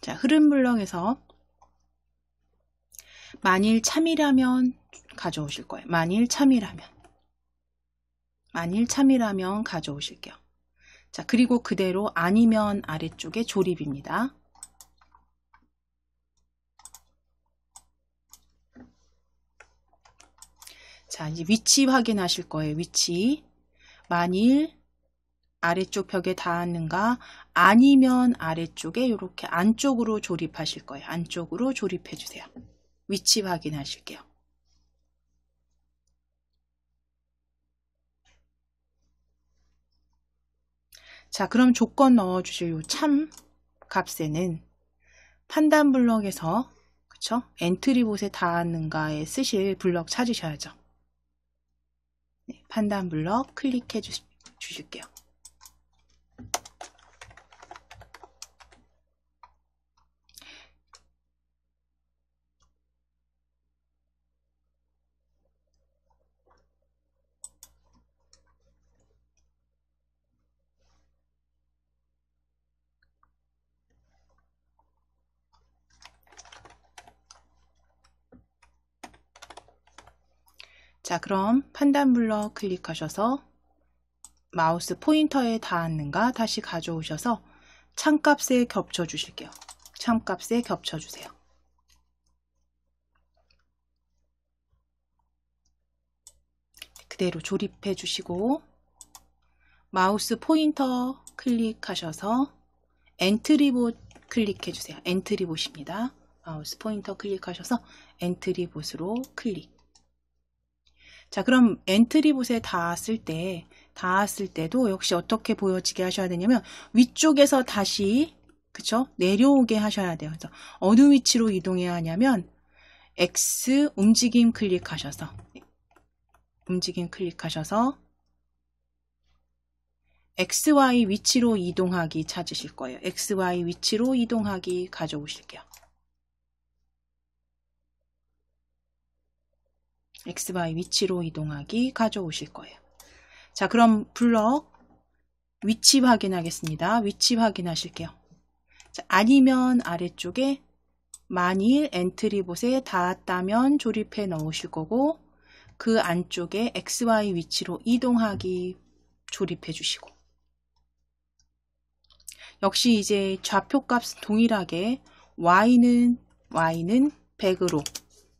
자, 흐름 블럭에서 만일 참이라면 가져오실 거예요. 만일 참이라면 가져오실게요. 자, 그리고 그대로 아니면 아래쪽에 조립입니다. 자, 이제 위치 확인하실 거예요. 위치. 만일 아래쪽 벽에 닿았는가 아니면 아래쪽에 이렇게 안쪽으로 조립하실 거예요. 안쪽으로 조립해 주세요. 위치 확인하실게요. 자, 그럼 조건 넣어주실 요 참 값에는 판단 블럭에서 그쵸? 엔트리봇에 닿았는가에 쓰실 블럭 찾으셔야죠. 네, 판단 블럭 클릭해 주실게요. 자, 그럼 판단 블럭 클릭하셔서 마우스 포인터에 닿았는가 다시 가져오셔서 참값에 겹쳐 주실게요. 참값에 겹쳐 주세요. 그대로 조립해 주시고 마우스 포인터 클릭하셔서 엔트리봇 클릭해 주세요. 엔트리봇입니다. 마우스 포인터 클릭하셔서 엔트리봇으로 클릭. 자, 그럼 엔트리봇에 닿았을 때도 역시 어떻게 보여지게 하셔야 되냐면 위쪽에서 다시 그쵸? 내려오게 하셔야 돼요. 그래서 어느 위치로 이동해야 하냐면 X 움직임 클릭하셔서 XY 위치로 이동하기 찾으실 거예요. XY 위치로 이동하기 가져오실게요. XY 위치로 이동하기 가져오실 거예요. 자, 그럼 블럭 위치 확인하겠습니다. 위치 확인하실게요. 자, 아니면 아래쪽에 만일 엔트리봇에 닿았다면 조립해 넣으실 거고 그 안쪽에 XY 위치로 이동하기 조립해 주시고 역시 이제 좌표값 동일하게 Y는 100으로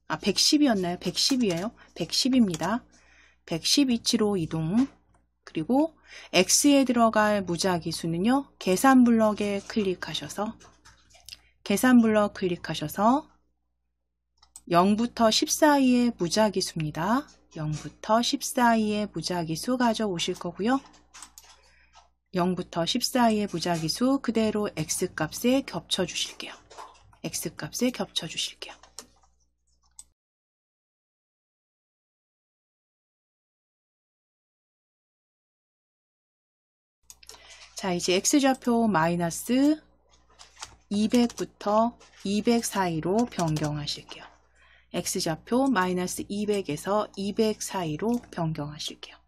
110이었나요? 110이에요. 110입니다. 110 위치로 이동. 그리고 X에 들어갈 무작위 수는요. 계산 블럭에 클릭하셔서 0부터 10 사이의 무작위 수입니다. 0부터 10 사이의 무작위 수 가져오실 거고요. 0부터 10 사이의 무작위 수 그대로 X값에 겹쳐 주실게요. X값에 겹쳐 주실게요. 자, 이제 X좌표 마이너스 200부터 200 사이로 변경하실게요. X좌표 마이너스 200에서 200 사이로 변경하실게요.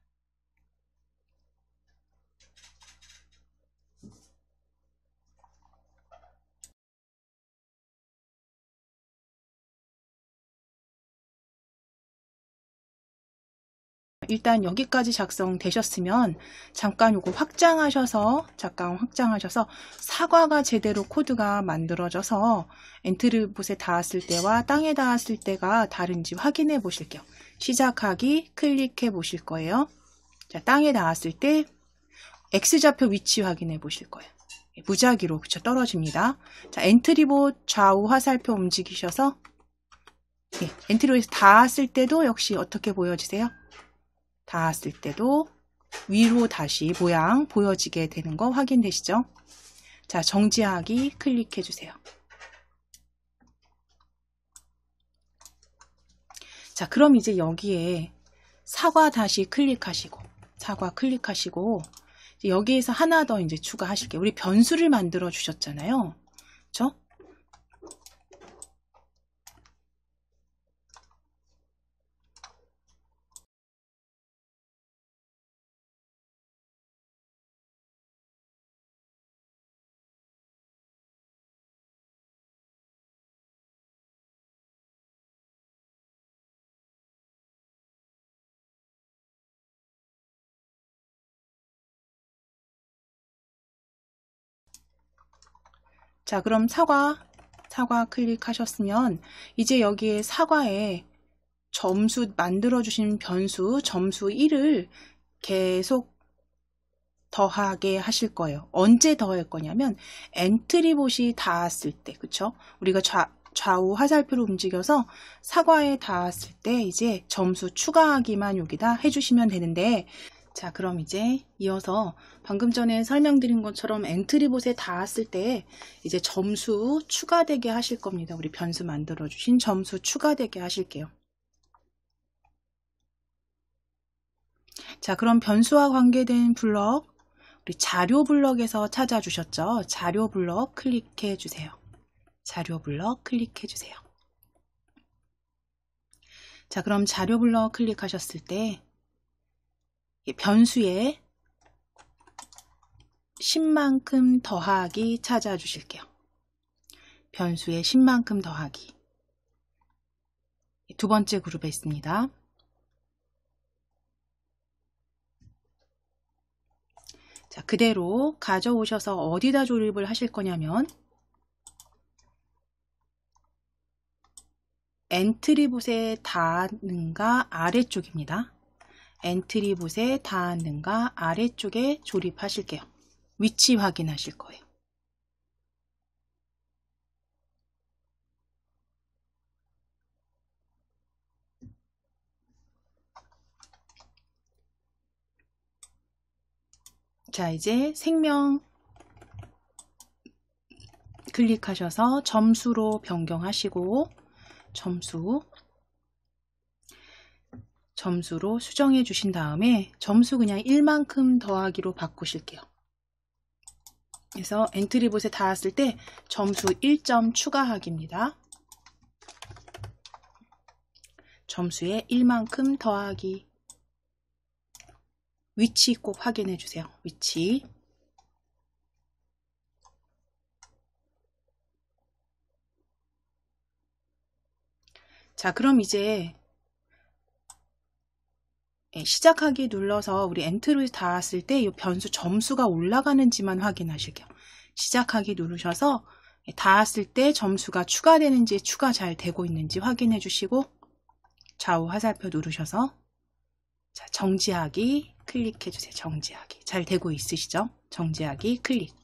일단 여기까지 작성되셨으면 잠깐 요거 확장하셔서 사과가 제대로 코드가 만들어져서 엔트리봇에 닿았을 때와 땅에 닿았을 때가 다른지 확인해 보실게요. 시작하기 클릭해 보실 거예요. 자, 땅에 닿았을 때 X좌표 위치 확인해 보실 거예요. 무작위로 그쵸 떨어집니다. 자, 엔트리봇 좌우 화살표 움직이셔서 엔트리봇에 닿았을 때도 역시 어떻게 보여지세요? 닿았을 때도 위로 다시 모양 보여지게 되는 거 확인되시죠? 자, 정지하기 클릭해 주세요. 자, 그럼 이제 여기에 사과 다시 클릭하시고 이제 여기에서 하나 더 이제 추가하실게요. 우리 변수를 만들어 주셨잖아요. 그렇죠? 자, 그럼 사과 클릭하셨으면 이제 여기에 사과에 점수 만들어주신 변수 점수 1을 계속 더하게 하실 거예요. 언제 더할 거냐면 엔트리봇이 닿았을 때, 그쵸? 우리가 좌우 화살표로 움직여서 사과에 닿았을 때 이제 점수 추가하기만 여기다 해주시면 되는데, 자, 그럼 이제 이어서 방금 전에 설명드린 것처럼 엔트리봇에 닿았을 때 이제 점수 추가되게 하실 겁니다. 우리 변수 만들어 주신 점수 추가되게 하실게요. 자, 그럼 변수와 관계된 블럭, 우리 자료 블럭에서 찾아주셨죠? 자료 블럭 클릭해 주세요. 자료 블럭 클릭해 주세요. 자, 그럼 자료 블럭 클릭하셨을 때 변수에 10만큼 더하기 찾아주실게요. 변수에 10만큼 더하기. 두 번째 그룹에 있습니다. 그대로 가져오셔서 어디다 조립을 하실 거냐면 엔트리봇에 닿는가 아래쪽입니다. 엔트리봇에 닿는가 아래쪽에 조립하실게요. 위치 확인하실 거예요. 자, 이제 생명 클릭하셔서 점수로 변경하시고 점수로 수정해 주신 다음에 점수 그냥 1만큼 더하기로 바꾸실게요. 그래서 엔트리봇에 닿았을 때 점수 1점 추가하기입니다. 점수에 1만큼 더하기. 위치 꼭 확인해 주세요. 위치. 자, 그럼 이제 시작하기 눌러서 우리 엔트를 닿았을 때 이 변수 점수가 올라가는지만 확인하실게요. 시작하기 누르셔서 닿았을 때 점수가 추가되는지 추가 잘 되고 있는지 확인해 주시고 좌우 화살표 누르셔서 자, 정지하기 클릭해 주세요. 정지하기. 잘 되고 있으시죠? 정지하기 클릭.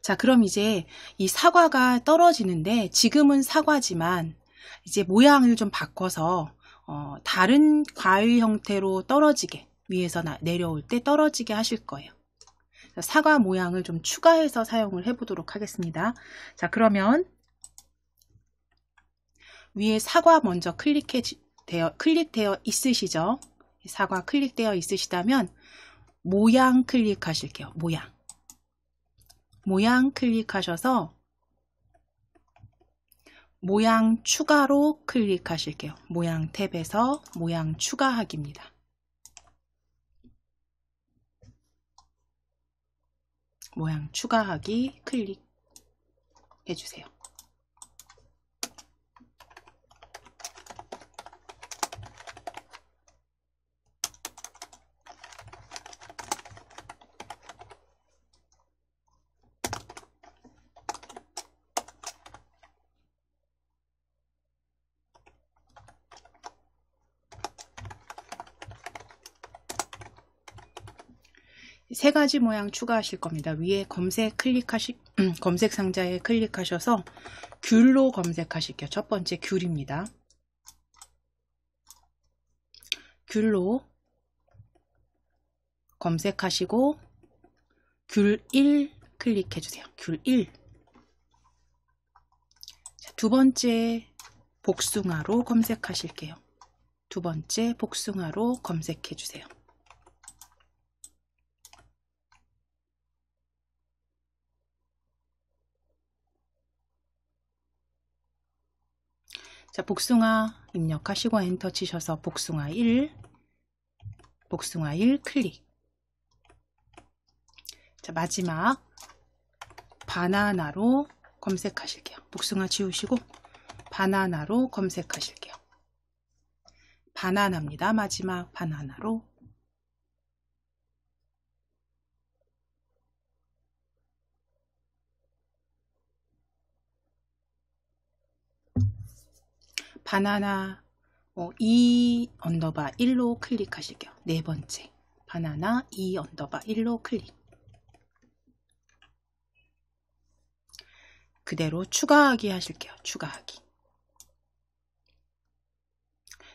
자, 그럼 이제 이 사과가 떨어지는데 지금은 사과지만 이제 모양을 좀 바꿔서 다른 과일 형태로 떨어지게 위에서 내려올 때 떨어지게 하실 거예요. 사과 모양을 좀 추가해서 사용을 해보도록 하겠습니다. 자, 그러면 위에 사과 먼저 클릭되어 있으시죠? 사과 클릭되어 있으시다면 모양 클릭하실게요. 모양 클릭하셔서 모양 추가로 클릭하실게요. 모양 탭에서 모양 추가하기입니다. 모양 추가하기 클릭해 주세요. 세 가지 모양 추가하실 겁니다. 위에 검색 상자에 클릭하셔서 귤로 검색하실게요. 첫 번째 귤입니다. 귤로 검색하시고 귤 1 클릭해 주세요. 귤 1. 두 번째 복숭아로 검색하실게요. 두 번째 복숭아로 검색해 주세요. 자, 복숭아 입력하시고 엔터 치셔서 복숭아 1 클릭. 자, 마지막 바나나로 검색하실게요. 복숭아 지우시고 바나나로 검색하실게요. 바나나입니다. 마지막 바나나로. 바나나 2_1로 클릭하실게요. 네 번째 바나나 2_1로 클릭. 그대로 추가하기 하실게요. 추가하기.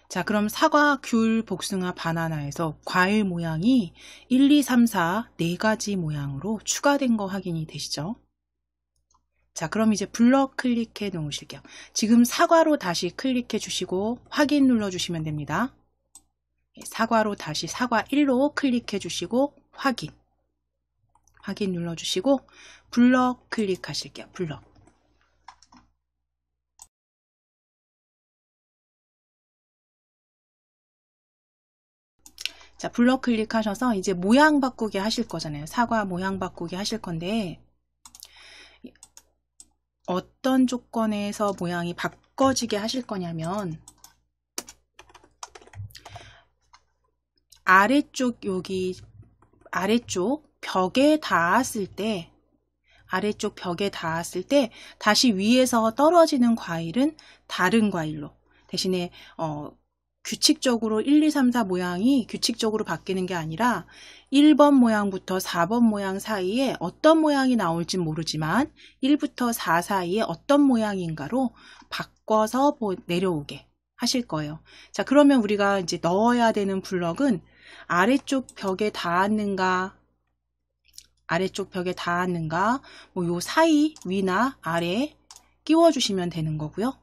자, 그럼 사과, 귤, 복숭아, 바나나에서 과일 모양이 1, 2, 3, 4 4가지 모양으로 추가된 거 확인이 되시죠? 자, 그럼 이제 블럭 클릭해 놓으실게요. 지금 사과로 다시 클릭해 주시고 확인 눌러 주시면 됩니다. 사과로 다시 사과 1로 클릭해 주시고 확인 눌러 주시고 블럭 클릭하실게요. 블럭. 자, 블럭 클릭하셔서 이제 모양 바꾸기 하실 거잖아요. 사과 모양 바꾸기 하실 건데 어떤 조건에서 모양이 바꿔지게 하실 거냐면 아래쪽 여기 아래쪽 벽에 닿았을 때 다시 위에서 떨어지는 과일은 다른 과일로 대신에 규칙적으로 1, 2, 3, 4 모양이 규칙적으로 바뀌는 게 아니라 1번 모양부터 4번 모양 사이에 어떤 모양이 나올지 모르지만 1부터 4 사이에 어떤 모양인가로 바꿔서 내려오게 하실 거예요. 자, 그러면 우리가 이제 넣어야 되는 블럭은 아래쪽 벽에 닿았는가, 뭐 요 사이 위나 아래에 끼워 주시면 되는 거고요.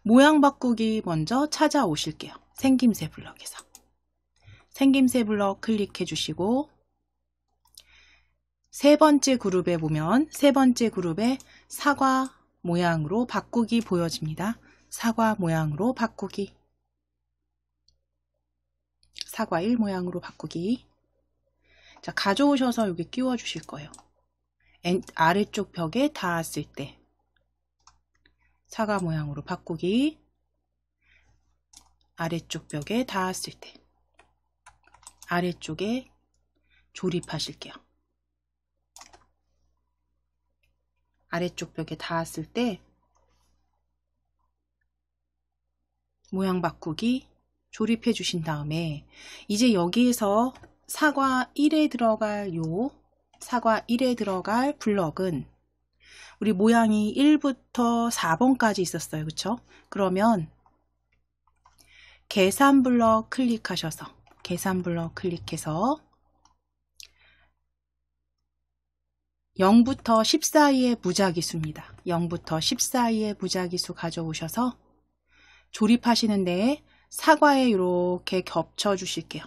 모양 바꾸기 먼저 찾아오실게요. 생김새 블럭에서. 생김새 블럭 클릭해 주시고 세 번째 그룹에 보면 세 번째 그룹에 사과 모양으로 바꾸기 보여집니다. 사과 모양으로 바꾸기. 사과 1 모양으로 바꾸기. 자, 가져오셔서 여기 끼워 주실 거예요. 아래쪽 벽에 닿았을 때 사과 모양으로 바꾸기. 아래쪽 벽에 닿았을 때 아래쪽에 조립하실게요. 아래쪽 벽에 닿았을 때 모양 바꾸기 조립해 주신 다음에 이제 여기에서 사과 1에 들어갈 블럭은 우리 모양이 1부터 4번까지 있었어요. 그쵸? 그러면 계산 블럭 클릭하셔서 계산 블럭 클릭해서 0부터 10 사이의 무작위수입니다. 0부터 10 사이의 무작위수 가져오셔서 조립하시는데 사과에 이렇게 겹쳐 주실게요.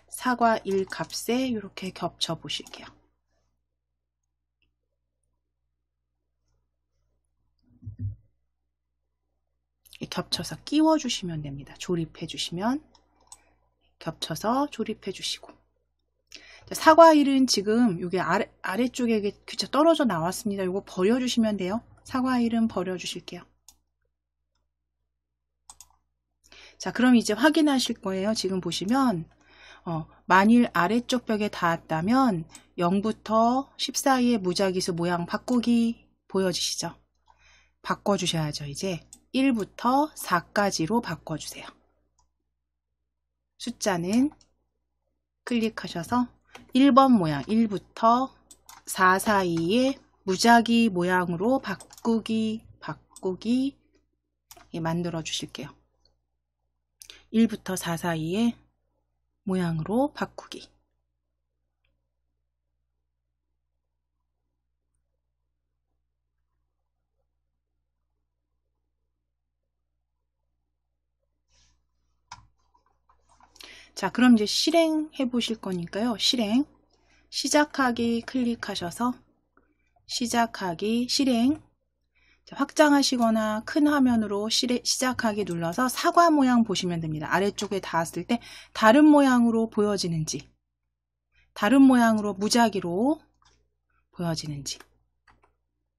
사과 1 값에 이렇게 겹쳐 보실게요. 겹쳐서 끼워 주시면 됩니다. 조립해 주시면 겹쳐서 조립해 주시고 사과 1은 지금 여기 아래쪽에 떨어져 나왔습니다. 이거 버려 주시면 돼요. 사과 1은 버려 주실게요. 자, 그럼 이제 확인하실 거예요. 지금 보시면 만일 아래쪽 벽에 닿았다면 0부터 10 사이의 무작위수 모양 바꾸기 보여지시죠? 바꿔주셔야죠. 이제 1부터 4까지로 바꿔주세요. 숫자는 클릭하셔서 1번 모양 1부터 4 사이에 무작위 모양으로 바꾸기 만들어 주실게요. 1부터 4 사이에 모양으로 바꾸기. 자, 그럼 이제 실행해 보실 거니까요. 시작하기 클릭하셔서 시작하기, 실행. 확장하시거나 큰 화면으로 시작하기 눌러서 사과 모양 보시면 됩니다. 아래쪽에 닿았을 때 다른 모양으로 보여지는지, 다른 모양으로 무작위로 보여지는지.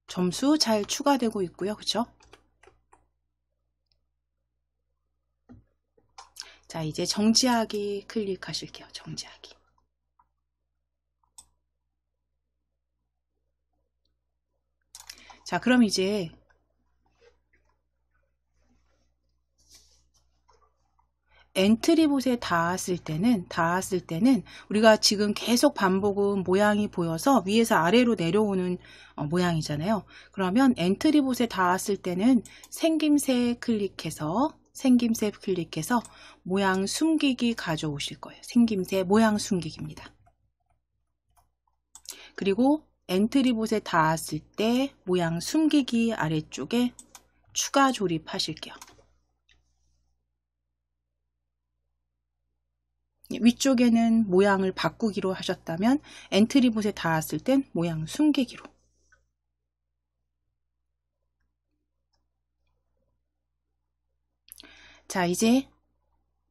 점수 잘 추가되고 있고요. 그쵸? 자, 이제 정지하기 클릭하실게요. 정지하기. 자, 그럼 이제 엔트리봇에 닿았을 때는 우리가 지금 계속 반복은 모양이 보여서 위에서 아래로 내려오는 모양이잖아요. 그러면 엔트리봇에 닿았을 때는 생김새 클릭해서 모양 숨기기 가져오실 거예요. 생김새 모양 숨기기입니다. 그리고 엔트리봇에 닿았을 때 모양 숨기기 아래쪽에 추가 조립하실게요. 위쪽에는 모양을 바꾸기로 하셨다면 엔트리봇에 닿았을 땐 모양 숨기기로. 자, 이제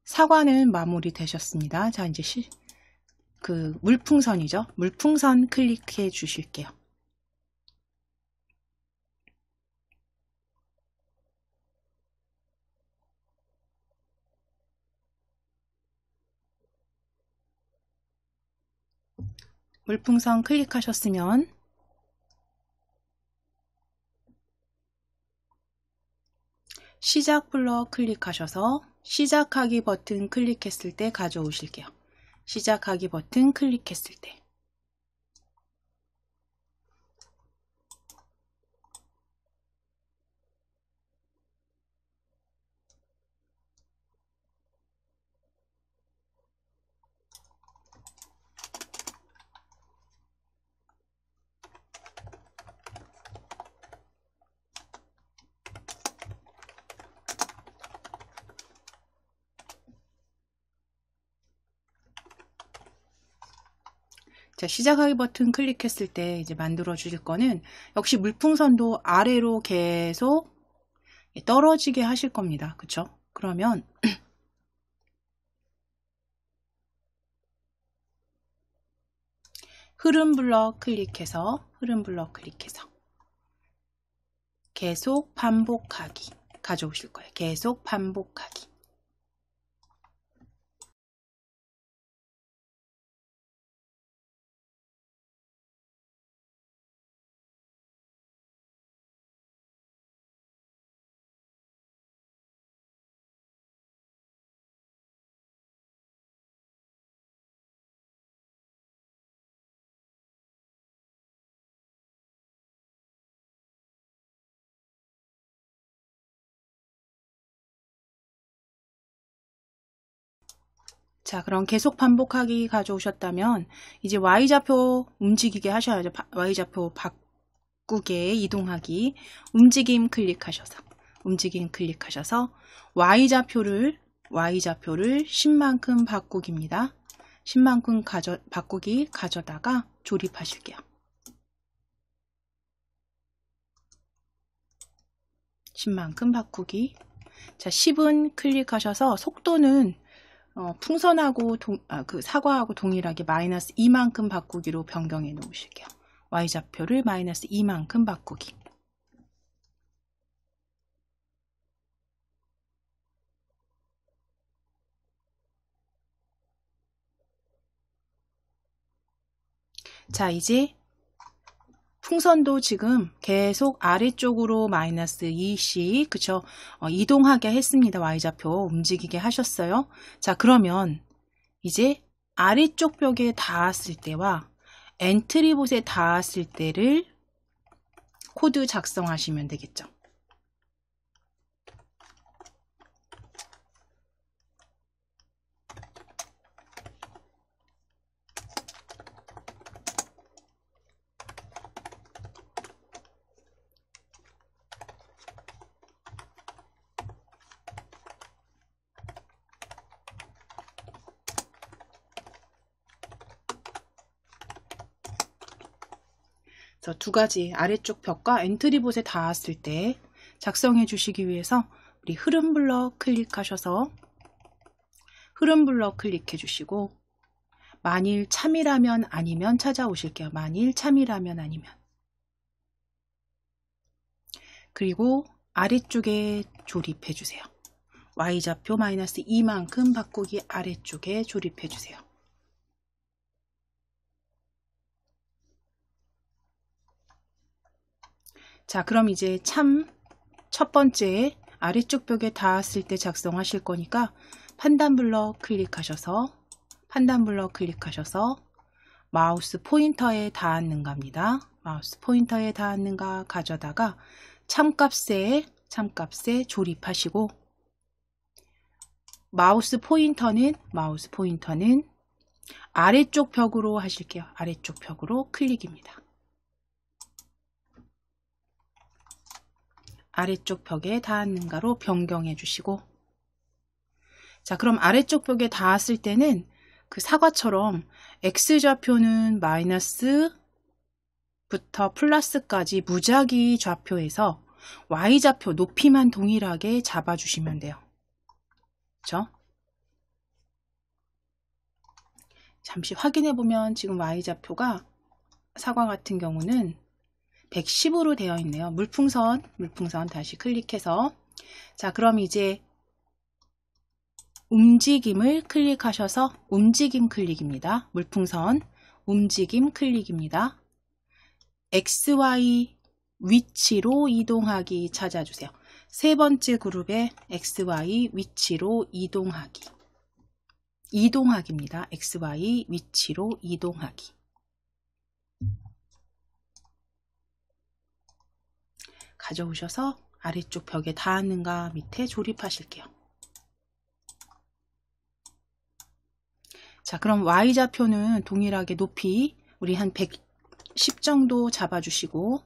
사과는 마무리 되셨습니다. 자, 이제 물풍선이죠. 물풍선 클릭해 주실게요. 물풍선 클릭하셨으면 시작 블럭 클릭하셔서 시작하기 버튼 클릭했을 때 가져오실게요. 시작하기 버튼 클릭했을 때. 자, 시작하기 버튼 클릭했을 때 이제 만들어 주실 거는 역시 물풍선도 아래로 계속 떨어지게 하실 겁니다. 그쵸? 그러면 흐름 블럭 클릭해서 계속 반복하기 가져오실 거예요. 계속 반복하기. 자, 그럼 계속 반복하기 가져오셨다면 이제 Y좌표 움직이게 하셔야죠. Y좌표 바꾸게 이동하기 움직임 클릭하셔서 Y좌표를 10만큼 바꾸기입니다. 10만큼 바꾸기 가져다가 조립하실게요. 10만큼 바꾸기. 자, 10은 클릭하셔서 속도는 풍선하고 그 사과하고 동일하게 마이너스 2만큼 바꾸기로 변경해 놓으실게요. Y좌표를 마이너스 2만큼 바꾸기. 자, 이제 풍선도 지금 계속 아래쪽으로 마이너스 2씩 그쵸? 이동하게 했습니다. Y좌표 움직이게 하셨어요. 자, 그러면 이제 아래쪽 벽에 닿았을 때와 엔트리봇에 닿았을 때를 코드 작성하시면 되겠죠. 그래서 두 가지 아래쪽 벽과 엔트리봇에 닿았을 때 작성해 주시기 위해서 우리 흐름 블럭 클릭하셔서 흐름 블럭 클릭해 주시고 만일 참이라면 아니면 찾아오실게요. 만일 참이라면 아니면. 그리고 아래쪽에 조립해 주세요. Y좌표 마이너스 2만큼 바꾸기 아래쪽에 조립해 주세요. 자, 그럼 이제 참 첫 번째 아래쪽 벽에 닿았을 때 작성하실 거니까 판단 블럭 클릭하셔서 마우스 포인터에 닿았는가입니다. 마우스 포인터에 닿았는가 가져다가 참값에 조립하시고 마우스 포인터는 아래쪽 벽으로 하실게요. 아래쪽 벽으로 클릭입니다. 아래쪽 벽에 닿았는가로 변경해 주시고 자, 그럼 아래쪽 벽에 닿았을 때는 그 사과처럼 X좌표는 마이너스부터 플러스까지 무작위 좌표에서 Y좌표 높이만 동일하게 잡아주시면 돼요. 그렇죠? 잠시 확인해 보면 지금 Y좌표가 사과 같은 경우는 110으로 되어 있네요. 물풍선 다시 클릭해서 자, 그럼 이제 움직임을 클릭하셔서 움직임 클릭입니다. 물풍선 움직임 클릭입니다. XY 위치로 이동하기 찾아주세요. 세 번째 그룹에 XY 위치로 이동하기. 이동하기입니다. XY 위치로 이동하기. 가져오셔서 아래쪽 벽에 닿았는가 밑에 조립하실게요. 자, 그럼 Y좌표는 동일하게 높이 우리 한 110 정도 잡아주시고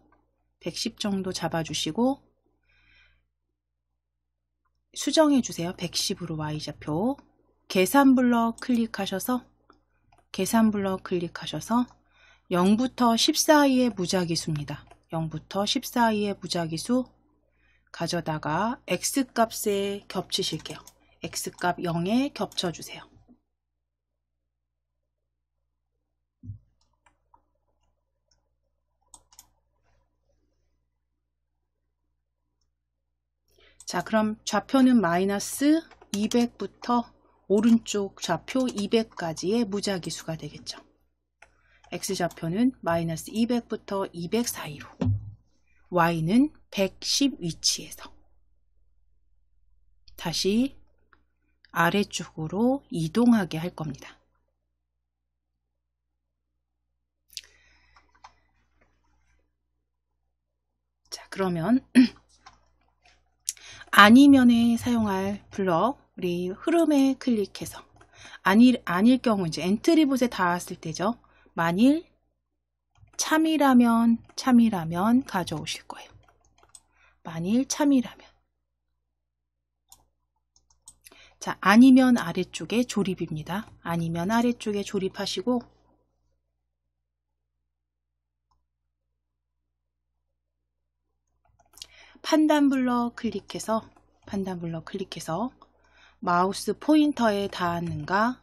110 정도 잡아주시고 수정해 주세요. 110으로 Y좌표. 계산 블럭 클릭하셔서 0부터 10 사이의 무작위수입니다. 0부터 10 사이의 무작위수 가져다가 X값에 겹치실게요. X값 0에 겹쳐주세요. 자, 그럼 좌표는 마이너스 200부터 오른쪽 좌표 200까지의 무작위수가 되겠죠. X좌표는 마이너스 200부터 200 사이로, Y는 110 위치에서 다시 아래쪽으로 이동하게 할 겁니다. 자, 그러면 아니면에 사용할 블럭, 우리 흐름에 클릭해서 아닐 경우 이제 엔트리봇에 닿았을 때죠. 만일 참이라면 가져오실 거예요. 만일 참이라면. 자, 아니면 아래쪽에 조립입니다. 아니면 아래쪽에 조립하시고 판단 블럭 클릭해서 마우스 포인터에 닿았는가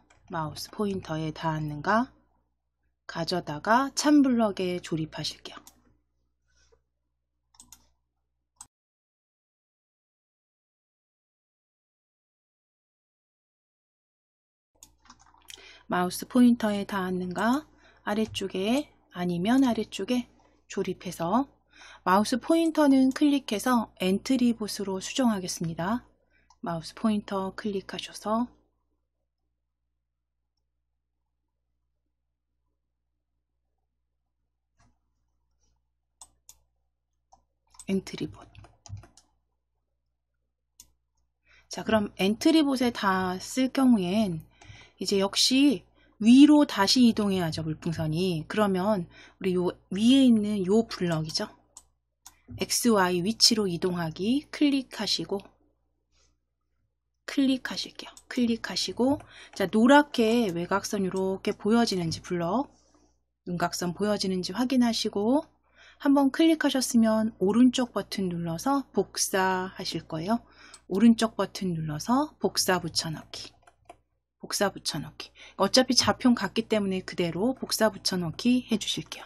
가져다가 참 블럭에 조립하실게요. 마우스 포인터에 닿았는가 아래쪽에 아니면 아래쪽에 조립해서 마우스 포인터는 클릭해서 엔트리봇으로 수정하겠습니다. 마우스 포인터 클릭하셔서 엔트리봇. 자, 그럼 엔트리봇에 닿았을 경우엔 이제 역시 위로 다시 이동해야죠, 물풍선이. 그러면 우리 요 위에 있는 요 블럭이죠. XY 위치로 이동하기 클릭하실게요. 클릭하시고 자, 노랗게 외곽선 이렇게 보여지는지 블럭 윤곽선 보여지는지 확인하시고 한번 클릭하셨으면 오른쪽 버튼 눌러서 복사하실 거예요. 오른쪽 버튼 눌러서 복사 붙여넣기. 어차피 좌표는 같기 때문에 그대로 복사 붙여넣기 해주실게요.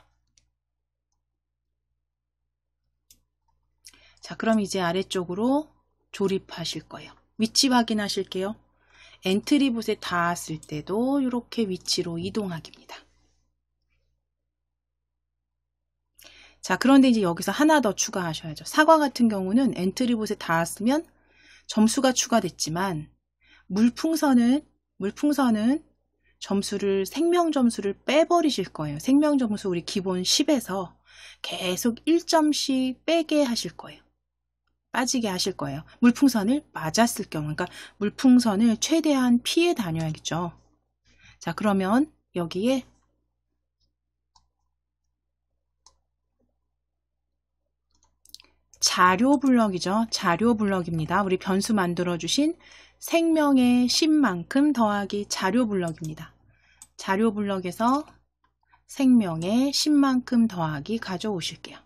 자, 그럼 이제 아래쪽으로 조립하실 거예요. 위치 확인하실게요. 엔트리봇에 닿았을 때도 이렇게 위치로 이동하기입니다. 자, 그런데 이제 여기서 하나 더 추가하셔야죠. 사과 같은 경우는 엔트리봇에 닿았으면 점수가 추가됐지만 물풍선은 점수를 생명 점수를 빼버리실 거예요. 생명 점수 우리 기본 10에서 계속 1점씩 빼게 하실 거예요. 빠지게 하실 거예요. 물풍선을 맞았을 경우, 그러니까 물풍선을 최대한 피해 다녀야겠죠. 자, 그러면 여기에 자료 블럭이죠. 자료 블럭입니다. 우리 변수 만들어 주신 생명의 10만큼 더하기 자료 블럭입니다. 자료 블럭에서 생명의 10만큼 더하기 가져오실게요.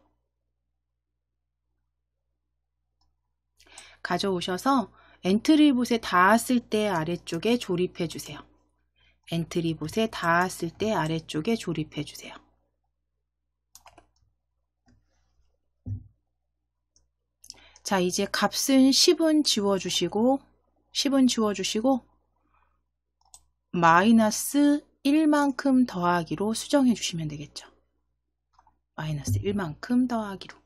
가져오셔서 엔트리봇에 닿았을 때 아래쪽에 조립해 주세요. 엔트리봇에 닿았을 때 아래쪽에 조립해 주세요. 자, 이제 값은 10은 지워주시고 마이너스 1만큼 더하기로 수정해 주시면 되겠죠. 마이너스 1만큼 더하기로.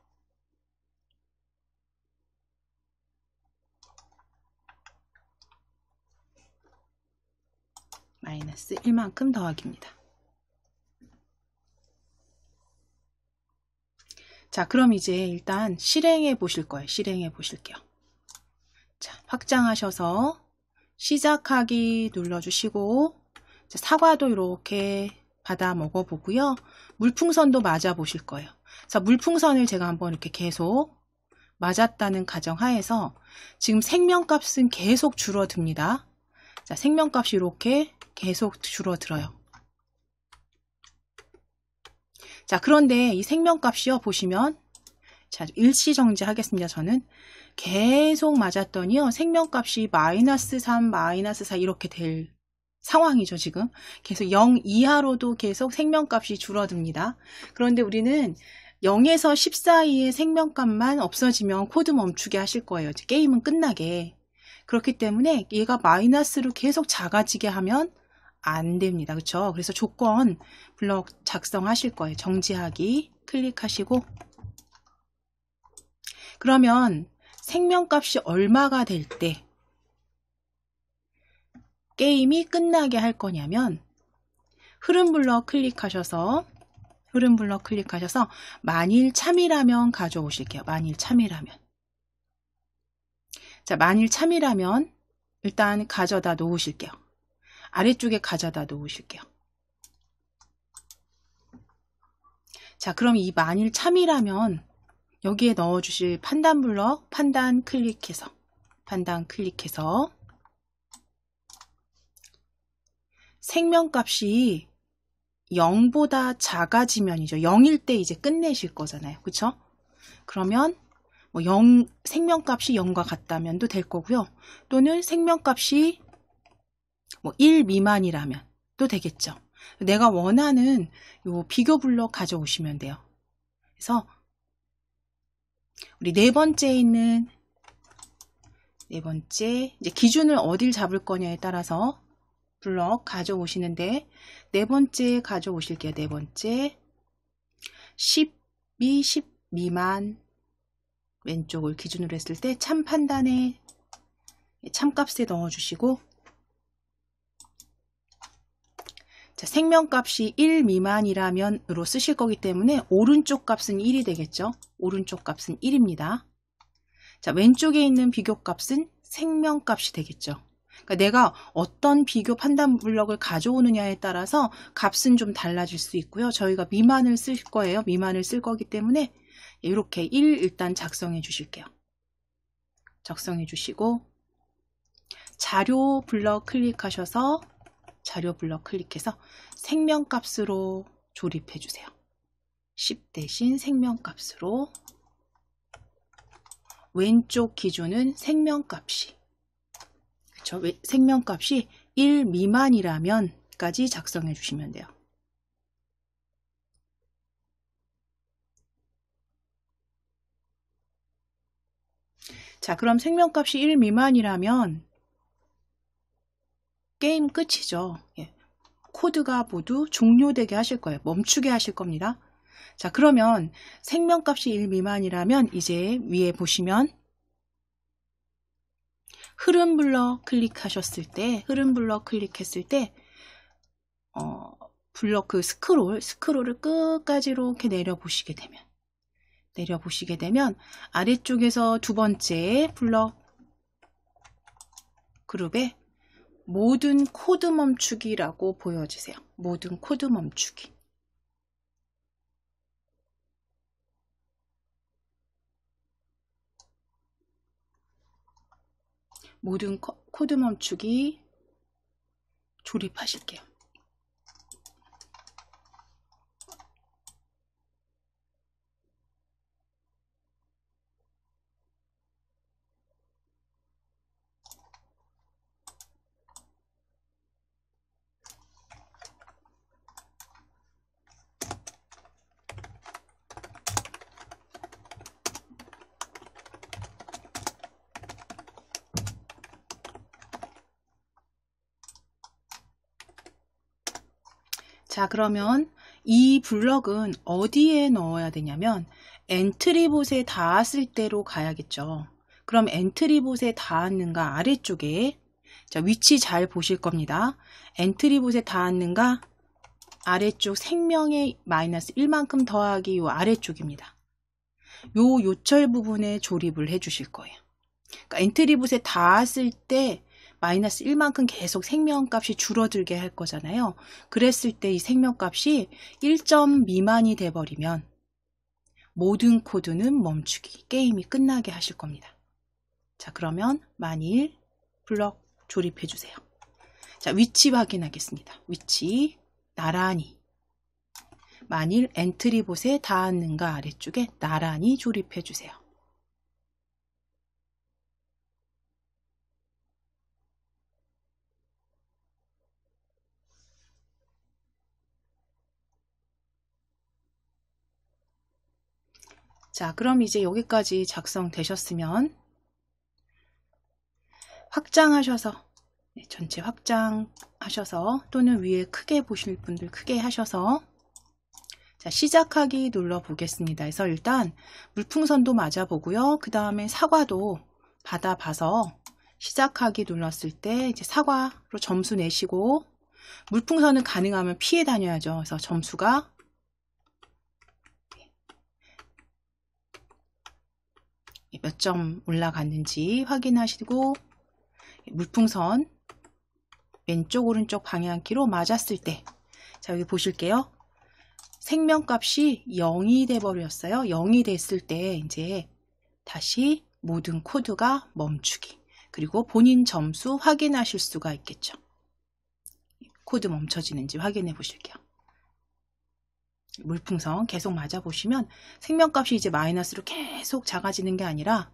마이너스 1만큼 더하기입니다. 자, 그럼 이제 일단 실행해 보실 거예요. 실행해 보실게요. 자, 확장하셔서 시작하기 눌러주시고, 자, 사과도 이렇게 받아 먹어보고요. 물풍선도 맞아 보실 거예요. 자, 물풍선을 제가 한번 이렇게 계속 맞았다는 가정하에서 지금 생명값은 계속 줄어듭니다. 자, 생명값이 이렇게 계속 줄어들어요. 자, 그런데 이 생명값이요, 보시면, 자, 일시정지 하겠습니다. 저는 계속 맞았더니요, 생명값이 마이너스 3, 마이너스 4 이렇게 될 상황이죠, 지금. 계속 0 이하로도 계속 생명값이 줄어듭니다. 그런데 우리는 0에서 10 사이의 생명값만 없어지면 코드 멈추게 하실 거예요. 게임은 끝나게. 그렇기 때문에 얘가 마이너스로 계속 작아지게 하면 안 됩니다. 그렇죠? 그래서 조건 블록 작성하실 거예요. 정지하기 클릭하시고, 그러면 생명값이 얼마가 될 때 게임이 끝나게 할 거냐면, 흐름 블럭 클릭하셔서 만일 참이라면 가져오실게요. 만일 참이라면. 자, 만일 참이라면 일단 가져다 놓으실게요. 아래쪽에 가져다 놓으실게요. 자, 그럼 이 만일 참이라면 여기에 넣어주실 판단 블럭, 판단 클릭해서 생명값이 0보다 작아지면이죠. 0일 때 이제 끝내실 거잖아요. 그쵸? 그러면 뭐 생명값이 0과 같다면도 될 거고요. 또는 생명값이 뭐 1 미만이라면 또 되겠죠. 내가 원하는 요 비교 블록 가져오시면 돼요. 그래서 우리 네 번째에 있는 이제 기준을 어딜 잡을 거냐에 따라서 블럭 가져오시는데, 네 번째 가져오실게요. 네 번째 10이 10 미만 왼쪽을 기준으로 했을 때 참 판단에 참값에 넣어주시고, 자, 생명값이 1 미만이라면으로 쓰실 거기 때문에 오른쪽 값은 1이 되겠죠. 오른쪽 값은 1입니다. 자, 왼쪽에 있는 비교값은 생명값이 되겠죠. 그러니까 내가 어떤 비교 판단 블럭을 가져오느냐에 따라서 값은 좀 달라질 수 있고요. 저희가 미만을 쓸 거예요. 미만을 쓸 거기 때문에 이렇게 1 일단 작성해 주실게요. 작성해 주시고, 자료 블럭 클릭하셔서 생명값으로 조립해 주세요. 10 대신 생명값으로. 왼쪽 기준은 생명값이, 그쵸? 생명값이 1 미만이라면까지 작성해 주시면 돼요. 자, 그럼 생명값이 1 미만이라면 게임 끝이죠. 예. 코드가 모두 종료되게 하실 거예요. 멈추게 하실 겁니다. 자, 그러면 생명값이 1 미만이라면 이제 위에 보시면 흐름 블럭 클릭했을 때 블럭 그 스크롤을 끝까지 이렇게 내려보시게 되면 아래쪽에서 두 번째 블럭 그룹에 모든 코드 멈추기라고 보여지세요. 모든 코드 멈추기. 모든 코드 멈추기 조립하실게요. 자, 그러면 이 블럭은 어디에 넣어야 되냐면 엔트리봇에 닿았을 때로 가야겠죠. 그럼 엔트리봇에 닿았는가 아래쪽에, 자, 위치 잘 보실 겁니다. 엔트리봇에 닿았는가 아래쪽 생명의 마이너스 1만큼 더하기 요 아래쪽입니다. 요 요철 부분에 조립을 해 주실 거예요. 그러니까 엔트리봇에 닿았을 때 마이너스 1만큼 계속 생명값이 줄어들게 할 거잖아요. 그랬을 때 이 생명값이 1점 미만이 돼버리면 모든 코드는 멈추기, 게임이 끝나게 하실 겁니다. 자, 그러면 만일 블럭 조립해 주세요. 자, 위치 확인하겠습니다. 위치 나란히, 만일 엔트리봇에 닿았는가 아래쪽에 나란히 조립해 주세요. 자, 그럼 이제 여기까지 작성되셨으면 확장하셔서, 전체 확장하셔서, 또는 위에 크게 보실 분들 크게 하셔서, 자, 시작하기 눌러 보겠습니다. 그래서 일단 물풍선도 맞아보고요. 그 다음에 사과도 받아봐서 시작하기 눌렀을 때 이제 사과로 점수 내시고, 물풍선은 가능하면 피해 다녀야죠. 그래서 점수가 몇 점 올라갔는지 확인하시고, 물풍선 왼쪽 오른쪽 방향키로 맞았을 때, 자, 여기 보실게요. 생명값이 0이 돼 버렸어요. 0이 됐을 때 이제 다시 모든 코드가 멈추기, 그리고 본인 점수 확인하실 수가 있겠죠. 코드 멈춰지는지 확인해 보실게요. 물풍선 계속 맞아 보시면 생명값이 이제 마이너스로 계속 작아지는 게 아니라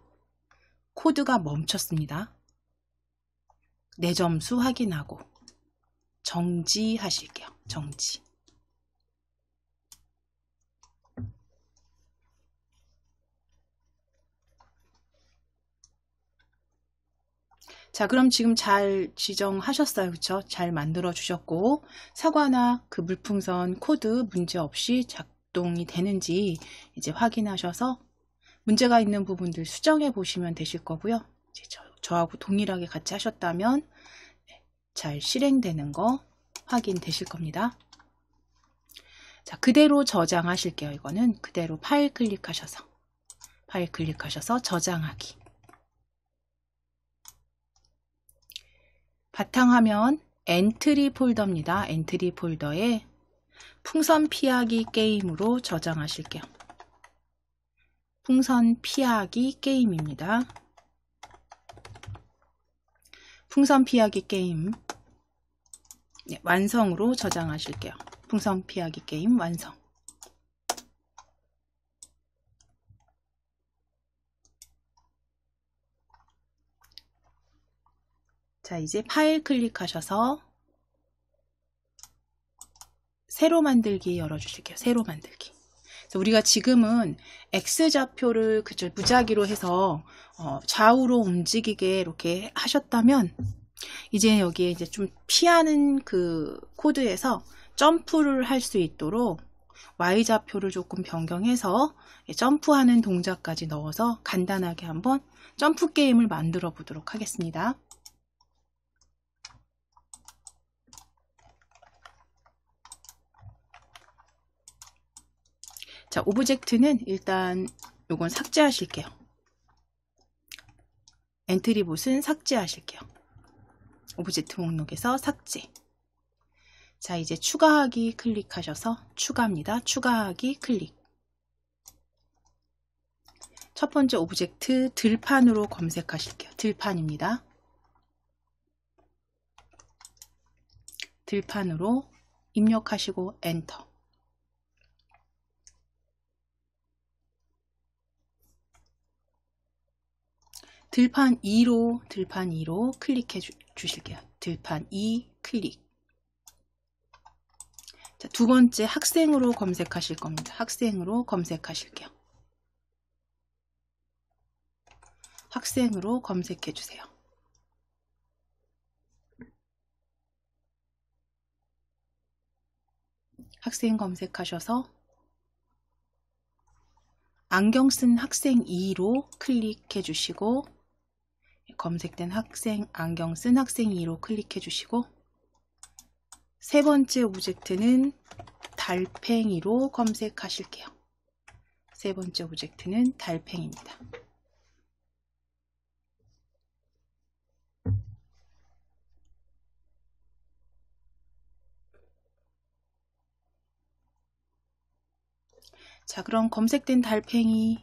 코드가 멈췄습니다. 내 점수 확인하고 정지하실게요. 정지. 자, 그럼 지금 잘 지정하셨어요. 그쵸? 잘 만들어 주셨고, 사과나 그 물풍선 코드 문제 없이 작동이 되는지 이제 확인하셔서 문제가 있는 부분들 수정해 보시면 되실 거고요. 이제 저하고 동일하게 같이 하셨다면 잘 실행되는 거 확인되실 겁니다. 자, 그대로 저장하실게요. 이거는 그대로 파일 클릭하셔서 저장하기. 바탕화면 엔트리 폴더입니다. 엔트리 폴더에 풍선 피하기 게임으로 저장하실게요. 풍선 피하기 게임입니다. 풍선 피하기 게임, 네, 완성으로 저장하실게요. 풍선 피하기 게임 완성. 자, 이제 파일 클릭하셔서 새로 만들기 열어주실게요. 새로 만들기. 그래서 우리가 지금은 X좌표를 그저 무작위로 해서 좌우로 움직이게 이렇게 하셨다면, 이제 여기에 이제 좀 피하는 그 코드에서 점프를 할 수 있도록 Y좌표를 조금 변경해서 점프하는 동작까지 넣어서 간단하게 한번 점프 게임을 만들어 보도록 하겠습니다. 자, 오브젝트는 일단 요건 삭제하실게요. 엔트리봇은 삭제하실게요. 오브젝트 목록에서 삭제. 자, 이제 추가하기 클릭하셔서 추가입니다. 추가하기 클릭. 첫 번째 오브젝트 들판으로 검색하실게요. 들판입니다. 들판으로 입력하시고 엔터. 들판 2로 클릭해 주실게요. 들판 2 클릭. 자, 두 번째 학생으로 검색하실 겁니다. 학생으로 검색하실게요. 학생으로 검색해 주세요. 학생 검색하셔서 안경 쓴 학생 2로 클릭해 주시고, 검색된 학생, 안경 쓴 학생 2로 클릭해 주시고, 세 번째 오브젝트는 달팽이로 검색하실게요. 세 번째 오브젝트는 달팽이입니다. 자, 그럼 검색된 달팽이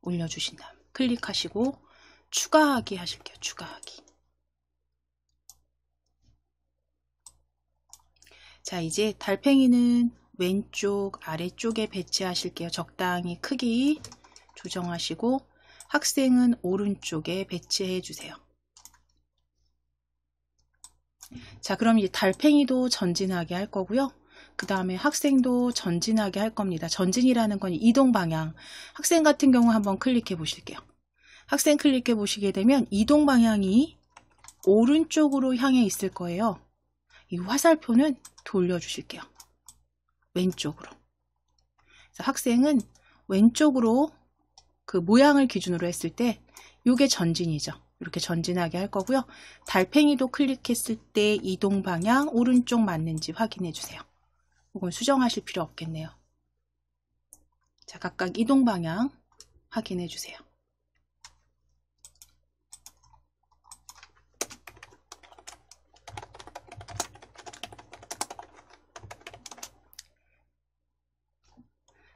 올려주신 다음 클릭하시고 추가하기 하실게요. 추가하기. 자, 이제 달팽이는 왼쪽 아래쪽에 배치하실게요. 적당히 크기 조정하시고 학생은 오른쪽에 배치해 주세요. 자, 그럼 이제 달팽이도 전진하게 할 거고요. 그 다음에 학생도 전진하게 할 겁니다. 전진이라는 건 이동 방향. 학생 같은 경우 한번 클릭해 보실게요. 학생 클릭해 보시게 되면 이동 방향이 오른쪽으로 향해 있을 거예요. 이 화살표는 돌려주실게요. 왼쪽으로. 그래서 학생은 왼쪽으로 그 모양을 기준으로 했을 때 이게 전진이죠. 이렇게 전진하게 할 거고요. 달팽이도 클릭했을 때 이동 방향 오른쪽 맞는지 확인해 주세요. 이건 수정하실 필요 없겠네요. 자, 각각 이동 방향 확인해 주세요.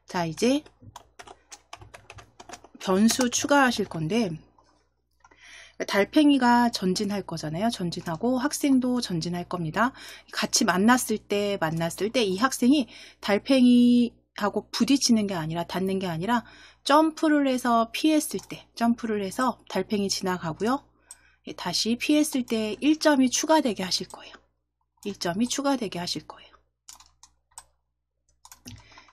자, 이제 변수 추가하실 건데, 달팽이가 전진할 거잖아요. 전진하고 학생도 전진할 겁니다. 같이 만났을 때 이 학생이 달팽이하고 부딪히는 게 아니라 닿는 게 아니라 점프를 해서 피했을 때, 점프를 해서 달팽이 지나가고요. 다시 피했을 때 1점이 추가되게 하실 거예요. 1점이 추가되게 하실 거예요.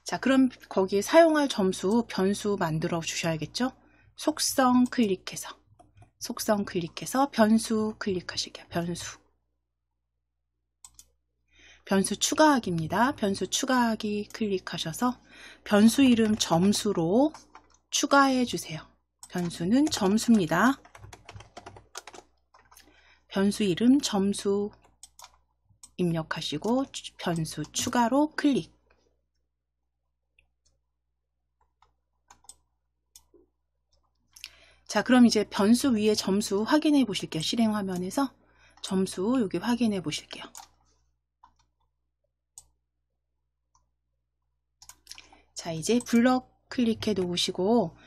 자, 그럼 거기에 사용할 점수, 변수 만들어 주셔야겠죠? 속성 클릭해서 변수 클릭하실게요. 변수 추가하기입니다. 변수 추가하기 클릭하셔서 변수 이름 점수로 추가해 주세요. 변수는 점수입니다. 변수 이름 점수 입력하시고 변수 추가로 클릭. 자, 그럼 이제 변수 위에 점수 확인해 보실게요. 실행 화면에서 점수 여기 확인해 보실게요. 자, 이제 블럭 클릭해 놓으시고,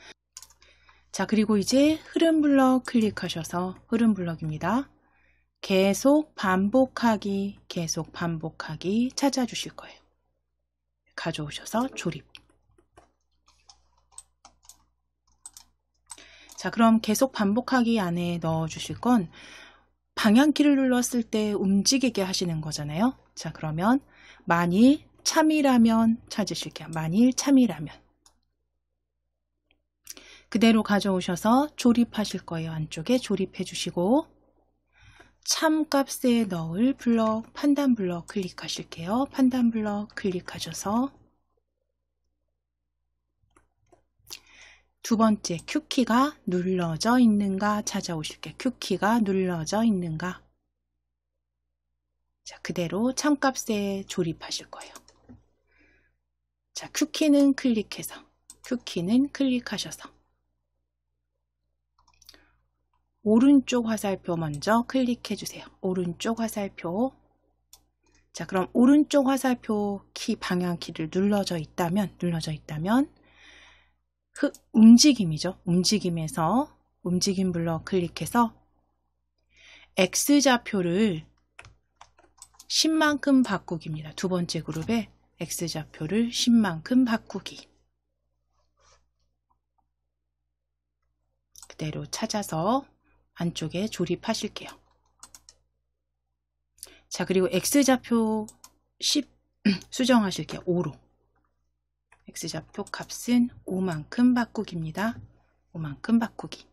자, 그리고 이제 흐름 블럭 클릭하셔서 흐름 블럭입니다. 계속 반복하기 찾아주실 거예요. 가져오셔서 조립. 자, 그럼 계속 반복하기 안에 넣어 주실 건 방향키를 눌렀을 때 움직이게 하시는 거잖아요. 자, 그러면 만일 참이라면 찾으실게요. 만일 참이라면. 그대로 가져오셔서 조립하실 거예요. 안쪽에 조립해 주시고 참 값에 넣을 블럭, 판단 블럭 클릭하실게요. 판단 블럭 클릭하셔서 두 번째 Q키가 눌러져 있는가 찾아오실게요. Q키가 눌러져 있는가. 자, 그대로 참값에 조립하실 거예요. 자, Q키는 클릭하셔서 오른쪽 화살표 먼저 클릭해 주세요. 오른쪽 화살표. 자, 그럼 오른쪽 화살표 키 방향키를 눌러져 있다면 움직임이죠. 움직임에서 움직임 블럭 클릭해서 X좌표를 10만큼 바꾸기입니다. 두 번째 그룹에 X좌표를 10만큼 바꾸기. 그대로 찾아서 안쪽에 조립하실게요. 자, 그리고 X좌표 10 수정하실게요. 5로. X좌표 값은 5만큼 바꾸기입니다. 5만큼 바꾸기.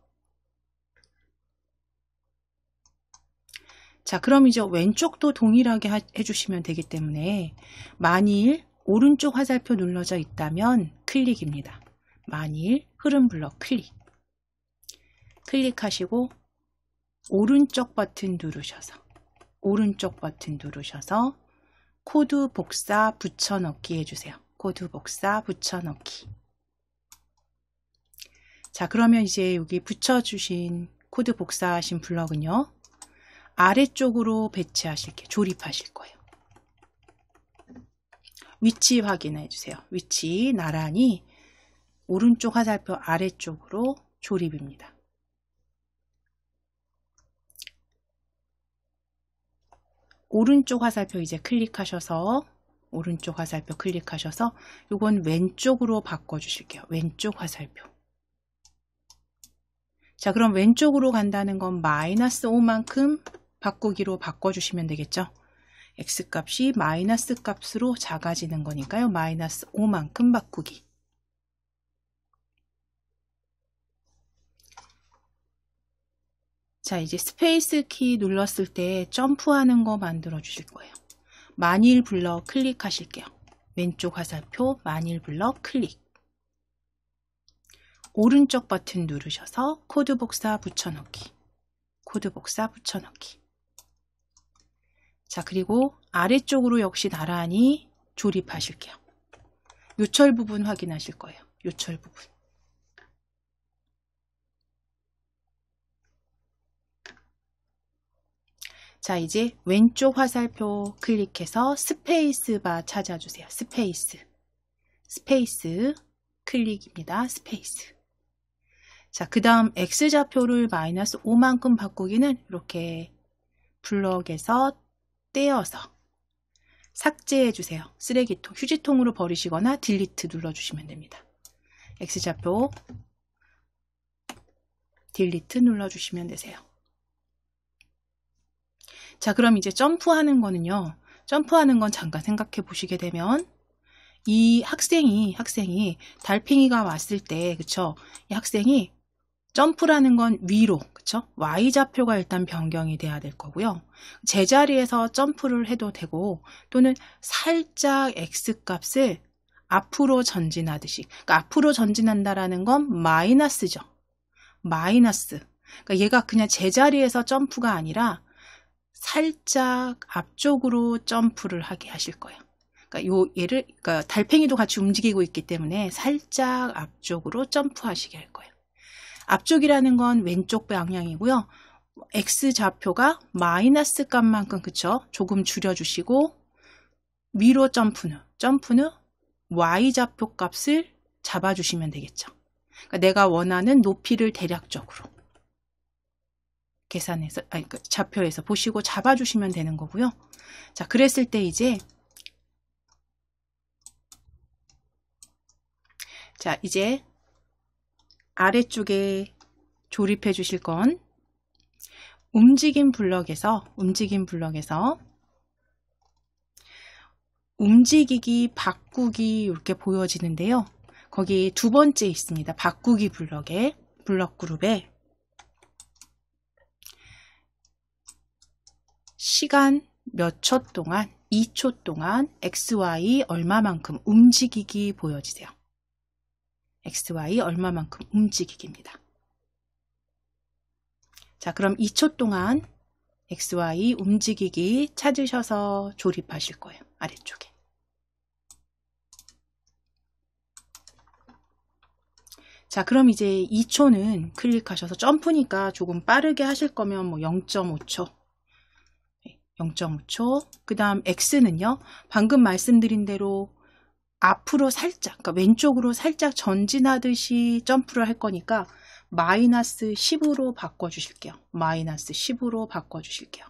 자, 그럼 이제 왼쪽도 동일하게 해주시면 되기 때문에 만일 오른쪽 화살표 눌러져 있다면 클릭입니다. 만일 흐름 블럭 클릭하시고 오른쪽 버튼 누르셔서 코드 복사 붙여넣기 해주세요. 코드 복사 붙여넣기. 자, 그러면 이제 여기 붙여주신 코드 복사하신 블럭은요, 아래쪽으로 배치하실게요. 조립하실 거예요. 위치 확인해 주세요. 위치 나란히 오른쪽 화살표 아래쪽으로 조립입니다. 오른쪽 화살표 이제 클릭하셔서 이건 왼쪽으로 바꿔 주실게요. 왼쪽 화살표. 자, 그럼 왼쪽으로 간다는 건 -5만큼 바꾸기로 바꿔주시면 되겠죠. X값이 마이너스 값으로 작아지는 거니까요. -5만큼 바꾸기. 자, 이제 스페이스 키 눌렀을 때 점프하는 거 만들어 주실 거예요. 만일 블럭 클릭하실게요. 왼쪽 화살표 만일 블럭 클릭. 오른쪽 버튼 누르셔서 코드 복사 붙여넣기. 자, 그리고 아래쪽으로 역시 나란히 조립하실게요. 요철 부분 확인하실 거예요. 요철 부분. 자, 이제 왼쪽 화살표 클릭해서 스페이스 바 찾아주세요. 스페이스 클릭입니다. 스페이스. 자, 그 다음 X좌표를 -5만큼 바꾸기는 이렇게 블럭에서 떼어서 삭제해 주세요. 쓰레기통, 휴지통으로 버리시거나 딜리트 눌러주시면 됩니다. X좌표 딜리트 눌러주시면 되세요. 자, 그럼 이제 점프하는 거는요. 점프하는 건 잠깐 생각해 보시게 되면 이 학생이 달팽이가 왔을 때, 그쵸? 이 학생이 점프라는 건 위로, 그쵸? Y좌표가 일단 변경이 돼야 될 거고요. 제자리에서 점프를 해도 되고, 또는 살짝 X값을 앞으로 전진하듯이. 그러니까 앞으로 전진한다라는 건 마이너스죠. 마이너스. 그러니까 얘가 그냥 제자리에서 점프가 아니라 살짝 앞쪽으로 점프를 하게 하실 거예요. 그러니까 달팽이도 같이 움직이고 있기 때문에 살짝 앞쪽으로 점프하시게 할 거예요. 앞쪽이라는 건 왼쪽 방향이고요. X좌표가 마이너스 값만큼, 그쵸? 조금 줄여주시고 위로 점프는 Y좌표 값을 잡아주시면 되겠죠. 그러니까 내가 원하는 높이를 대략적으로 계산해서, 좌표에서 보시고 잡아주시면 되는 거고요. 자, 그랬을 때 이제 아래쪽에 조립해 주실 건 움직임 블럭에서 움직이기, 바꾸기 이렇게 보여지는데요. 거기 두 번째 있습니다. 바꾸기 블럭에, 블럭 그룹에 시간 몇 초 동안, 2초 동안 XY 얼마만큼 움직이기 보여지세요. XY 얼마만큼 움직이기입니다. 자, 그럼 2초 동안 XY 움직이기 찾으셔서 조립하실 거예요. 아래쪽에. 자, 그럼 이제 2초는 클릭하셔서 점프니까 조금 빠르게 하실 거면 뭐 0.5초. 0.5초. 그 다음 X는요. 방금 말씀드린 대로 앞으로 살짝, 그러니까 왼쪽으로 살짝 전진하듯이 점프를 할 거니까 마이너스 10으로 바꿔주실게요. 마이너스 10으로 바꿔주실게요.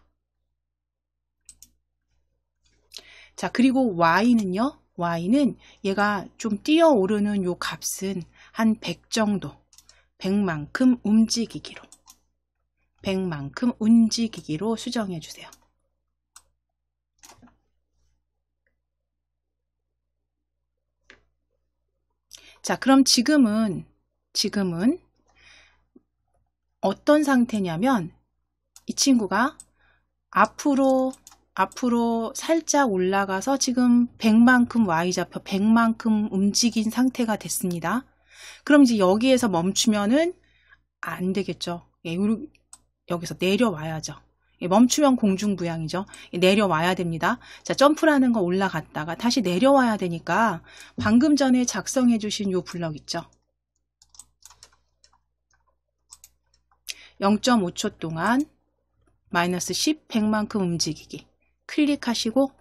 자, 그리고 Y는요. Y는 얘가 좀 뛰어오르는 요 값은 한 100 정도, 100만큼 움직이기로 수정해 주세요. 자, 그럼 지금은 어떤 상태냐면 이 친구가 앞으로 살짝 올라가서 지금 100만큼 Y좌표 100만큼 움직인 상태가 됐습니다. 그럼 이제 여기에서 멈추면은 안 되겠죠. 예, 여기서 내려와야죠. 예, 멈추면 공중부양이죠. 예, 내려와야 됩니다. 자, 점프라는 거 올라갔다가 다시 내려와야 되니까 방금 전에 작성해 주신 요 블럭 있죠. 0.5초 동안 마이너스 10, 100만큼 움직이기. 클릭하시고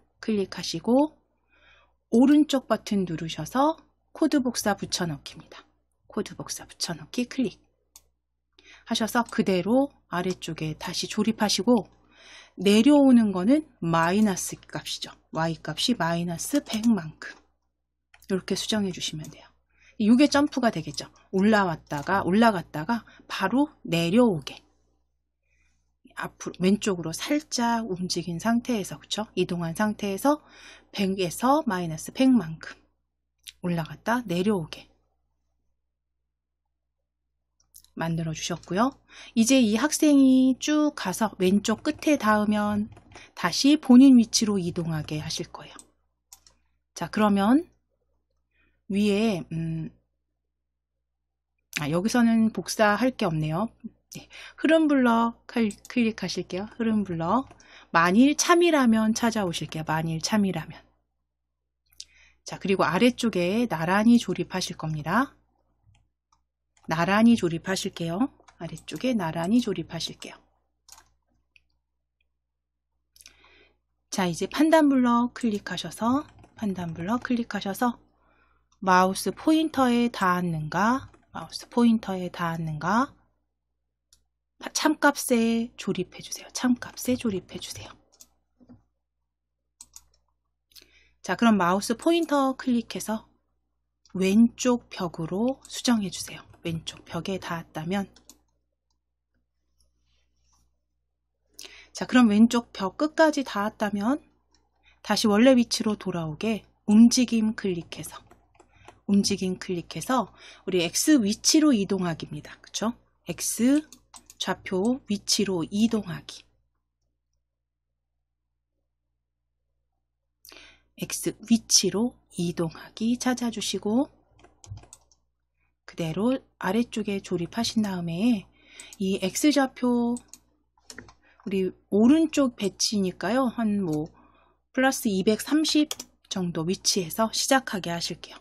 오른쪽 버튼 누르셔서 코드 복사 붙여넣기입니다. 코드 복사 붙여넣기 클릭 하셔서 그대로 아래쪽에 다시 조립하시고 내려오는 거는 마이너스 값이죠. Y 값이 마이너스 100만큼 이렇게 수정해 주시면 돼요. 이게 점프가 되겠죠. 올라갔다가 바로 내려오게. 앞으로 왼쪽으로 살짝 움직인 상태에서 그쵸? 이동한 상태에서 100에서 마이너스 100만큼 올라갔다 내려오게 만들어 주셨고요. 이제 이 학생이 쭉 가서 왼쪽 끝에 닿으면 다시 본인 위치로 이동하게 하실 거예요. 자, 그러면 위에 여기서는 복사할 게 없네요. 네, 흐름 블럭 클릭하실게요. 흐름 블럭. 만일 참이라면 찾아오실게요. 만일 참이라면. 자, 그리고 아래쪽에 나란히 조립하실 겁니다. 나란히 조립하실게요. 아래쪽에 나란히 조립하실게요. 자, 이제 판단 블럭 클릭하셔서 마우스 포인터에 닿았는가 참값에 조립해 주세요. 참값에 조립해 주세요. 자, 그럼 마우스 포인터 클릭해서 왼쪽 벽으로 수정해 주세요. 왼쪽 벽에 닿았다면 자, 그럼 왼쪽 벽 끝까지 닿았다면 다시 원래 위치로 돌아오게 움직임 클릭해서 우리 X 위치로 이동하기입니다. 그쵸? X 좌표 위치로 이동하기. X 위치로 이동하기 찾아주시고 그대로 아래쪽에 조립하신 다음에 이 X좌표 우리 오른쪽 배치니까요. 한 플러스 230 정도 위치에서 시작하게 하실게요.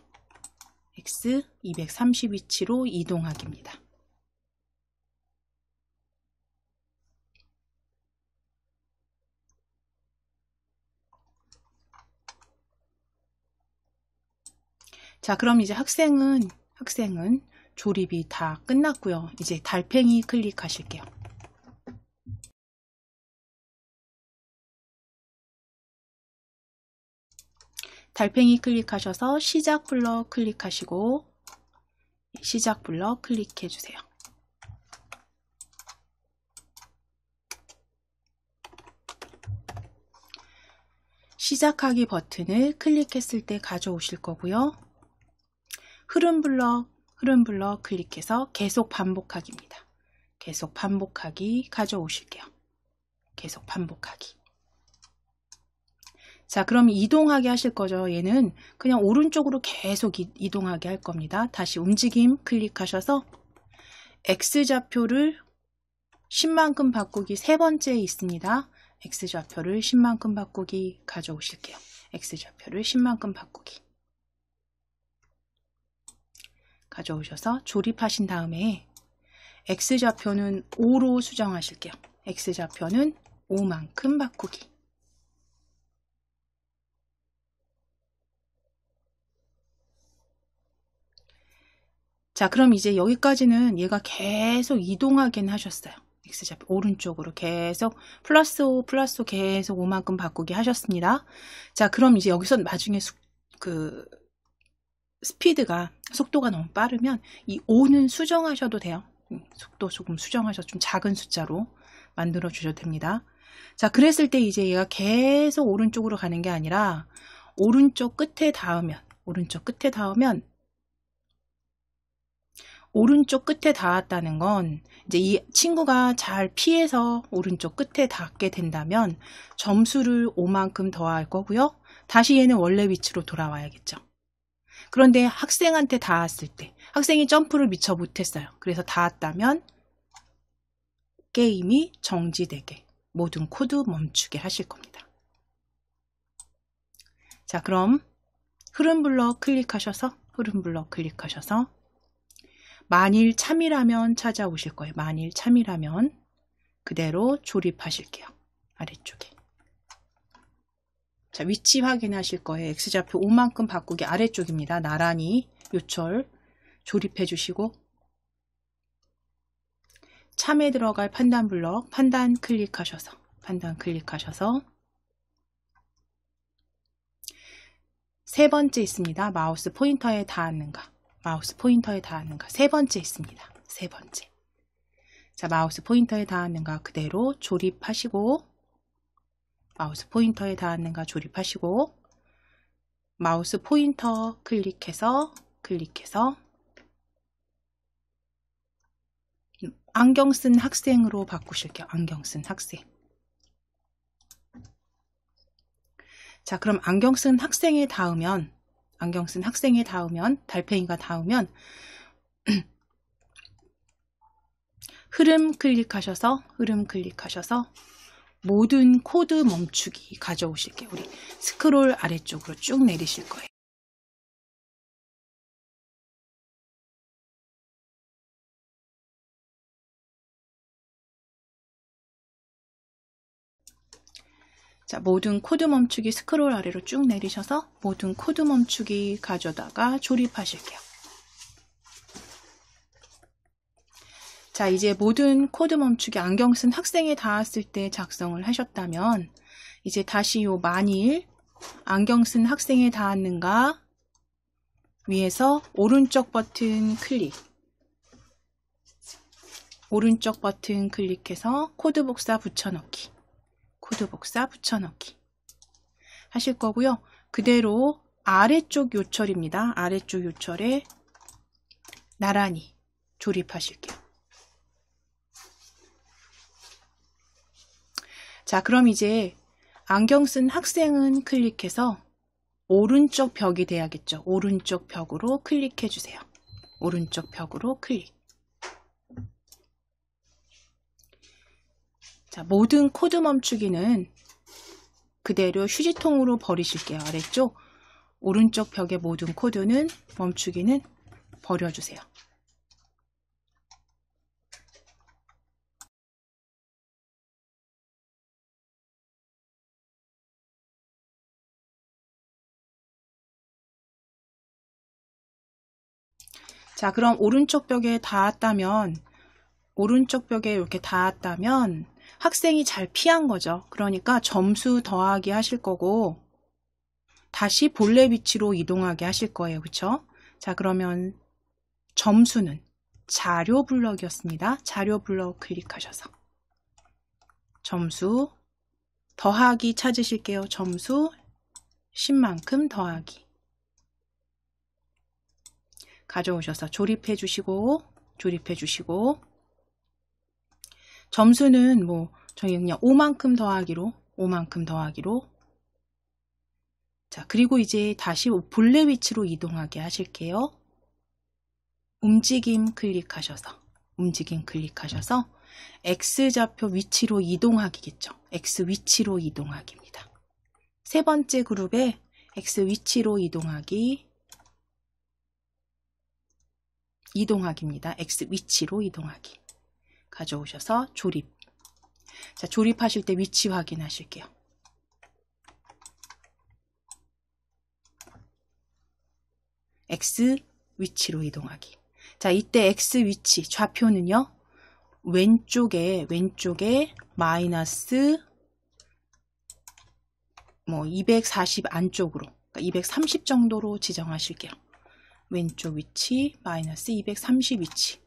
X 230 위치로 이동하기입니다. 자, 그럼 이제 학생은 조립이 다 끝났고요. 이제 달팽이 클릭하실게요. 달팽이 클릭하셔서 시작 블럭 클릭하시고 시작 블럭 클릭해 주세요. 시작하기 버튼을 클릭했을 때 가져오실 거고요. 흐름 블럭 클릭해서 계속 반복하기입니다. 계속 반복하기 가져오실게요. 계속 반복하기. 자, 그럼 이동하게 하실 거죠. 얘는 그냥 오른쪽으로 계속 이동하게 할 겁니다. 다시 움직임 클릭하셔서 X좌표를 10만큼 바꾸기 세 번째에 있습니다. X좌표를 10만큼 바꾸기 가져오실게요. X좌표를 10만큼 바꾸기 가져오셔서 조립하신 다음에 X좌표는 5로 수정하실게요. X좌표는 5만큼 바꾸기. 자, 그럼 이제 여기까지는 얘가 계속 이동하긴 하셨어요. X좌표 오른쪽으로 계속 플러스 5 계속 5만큼 바꾸기 하셨습니다. 자, 그럼 이제 여기서 나중에 속도가 너무 빠르면 이 5는 수정하셔도 돼요. 속도 조금 수정하셔서 좀 작은 숫자로 만들어 주셔도 됩니다. 자, 그랬을 때 이제 얘가 계속 오른쪽으로 가는 게 아니라 오른쪽 끝에 닿으면 오른쪽 끝에 닿았다는 건 이제 이 친구가 잘 피해서 오른쪽 끝에 닿게 된다면 점수를 5만큼 더할 거고요. 다시 얘는 원래 위치로 돌아와야겠죠. 그런데 학생한테 닿았을 때 학생이 점프를 미처 못했어요. 그래서 닿았다면 게임이 정지되게 모든 코드 멈추게 하실 겁니다. 자, 그럼 흐름 블럭 클릭하셔서 만일 참이라면 찾아오실 거예요. 만일 참이라면 그대로 조립하실게요. 아래쪽에. 자, 위치 확인하실 거예요. X좌표 5만큼 바꾸기 아래쪽입니다. 나란히 요철 조립해 주시고 참에 들어갈 판단 블럭 판단 클릭하셔서 세 번째 있습니다. 마우스 포인터에 닿았는가 세 번째 있습니다. 세 번째. 자, 마우스 포인터에 닿았는가 그대로 조립하시고 마우스 포인터에 닿았는가 조립하시고 마우스 포인터 클릭해서 안경 쓴 학생으로 바꾸실게요. 안경 쓴 학생. 자, 그럼 안경 쓴 학생에 닿으면 달팽이가 닿으면 흐름 클릭하셔서 모든 코드 멈추기 가져오실게요. 우리 스크롤 아래쪽으로 쭉 내리실 거예요. 자, 모든 코드 멈추기 스크롤 아래로 쭉 내리셔서 모든 코드 멈추기 가져다가 조립하실게요. 자, 이제 모든 코드 멈추기 안경 쓴 학생에 닿았을 때 작성을 하셨다면 이제 다시 요 만일 안경 쓴 학생에 닿았는가 위에서 오른쪽 버튼 클릭해서 코드 복사 붙여넣기 하실 거고요. 그대로 아래쪽 요철입니다. 아래쪽 요철에 나란히 조립하실게요. 자, 그럼 이제 안경 쓴 학생은 클릭해서 오른쪽 벽이 돼야겠죠. 오른쪽 벽으로 클릭해 주세요. 오른쪽 벽으로 클릭. 자, 모든 코드 멈추기는 그대로 휴지통으로 버리실게요. 아래쪽 오른쪽 벽의 모든 코드는 멈추기는 버려주세요. 자, 그럼 오른쪽 벽에 이렇게 닿았다면 학생이 잘 피한 거죠. 그러니까 점수 더하기 하실 거고 다시 본래 위치로 이동하게 하실 거예요. 그쵸? 자, 그러면 점수는 자료 블럭이었습니다. 자료 블럭 클릭하셔서 점수 더하기 찾으실게요. 점수 10만큼 더하기 가져오셔서 조립해 주시고 점수는 뭐 저희 그냥 5만큼 더하기로 자, 그리고 이제 다시 본래 위치로 이동하게 하실게요. 움직임 클릭하셔서 X좌표 위치로 이동하기겠죠. X 위치로 이동하기입니다. 세 번째 그룹에 X 위치로 이동하기입니다. X 위치로 이동하기. 가져오셔서 조립. 자, 조립하실 때 위치 확인하실게요. X 위치로 이동하기. 자, 이때 X 위치 좌표는요. 왼쪽에 마이너스 240 안쪽으로, 그러니까 230 정도로 지정하실게요. 왼쪽 위치 마이너스 230 위치.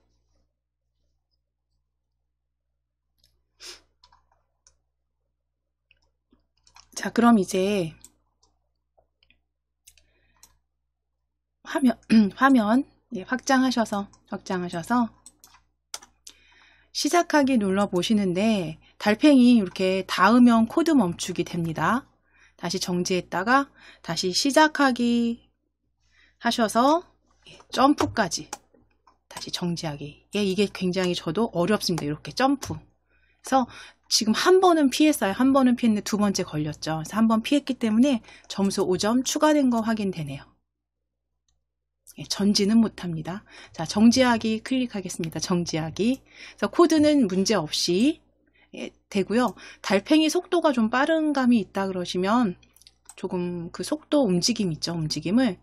자, 그럼 이제 화면 예, 확장하셔서 시작하기 눌러 보시는데 달팽이 이렇게 닿으면 코드 멈추기 됩니다. 다시 정지했다가 다시 시작하기 하셔서 점프까지 다시 정지하기. 예, 이게 굉장히 저도 어렵습니다. 이렇게 점프. 그래서 지금 한 번은 피했어요. 한 번은 피했는데 두 번째 걸렸죠. 그래서 한 번 피했기 때문에 점수 5점 추가된 거 확인되네요. 예, 전지는 못합니다. 자, 정지하기 클릭하겠습니다. 정지하기. 그래서 코드는 문제 없이 되고요. 달팽이 속도가 좀 빠른 감이 있다 그러시면 조금 그 속도 움직임 있죠. 움직임을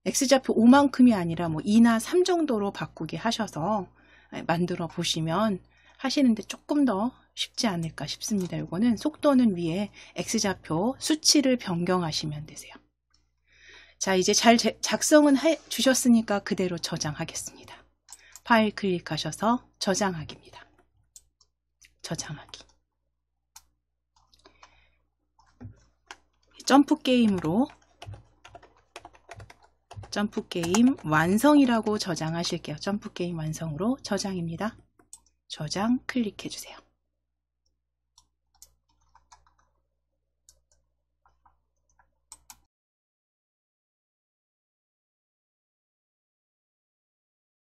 X좌표 5만큼이 아니라 뭐 2나 3 정도로 바꾸게 하셔서 만들어 보시면 하시는데 조금 더 쉽지 않을까 싶습니다. 이거는 속도는 위에 X좌표 수치를 변경하시면 되세요. 자, 이제 잘 작성은 주셨으니까 그대로 저장하겠습니다. 파일 클릭하셔서 저장하기입니다. 저장하기. 점프게임 완성이라고 저장하실게요. 점프게임 완성으로 저장입니다. 저장 클릭해 주세요.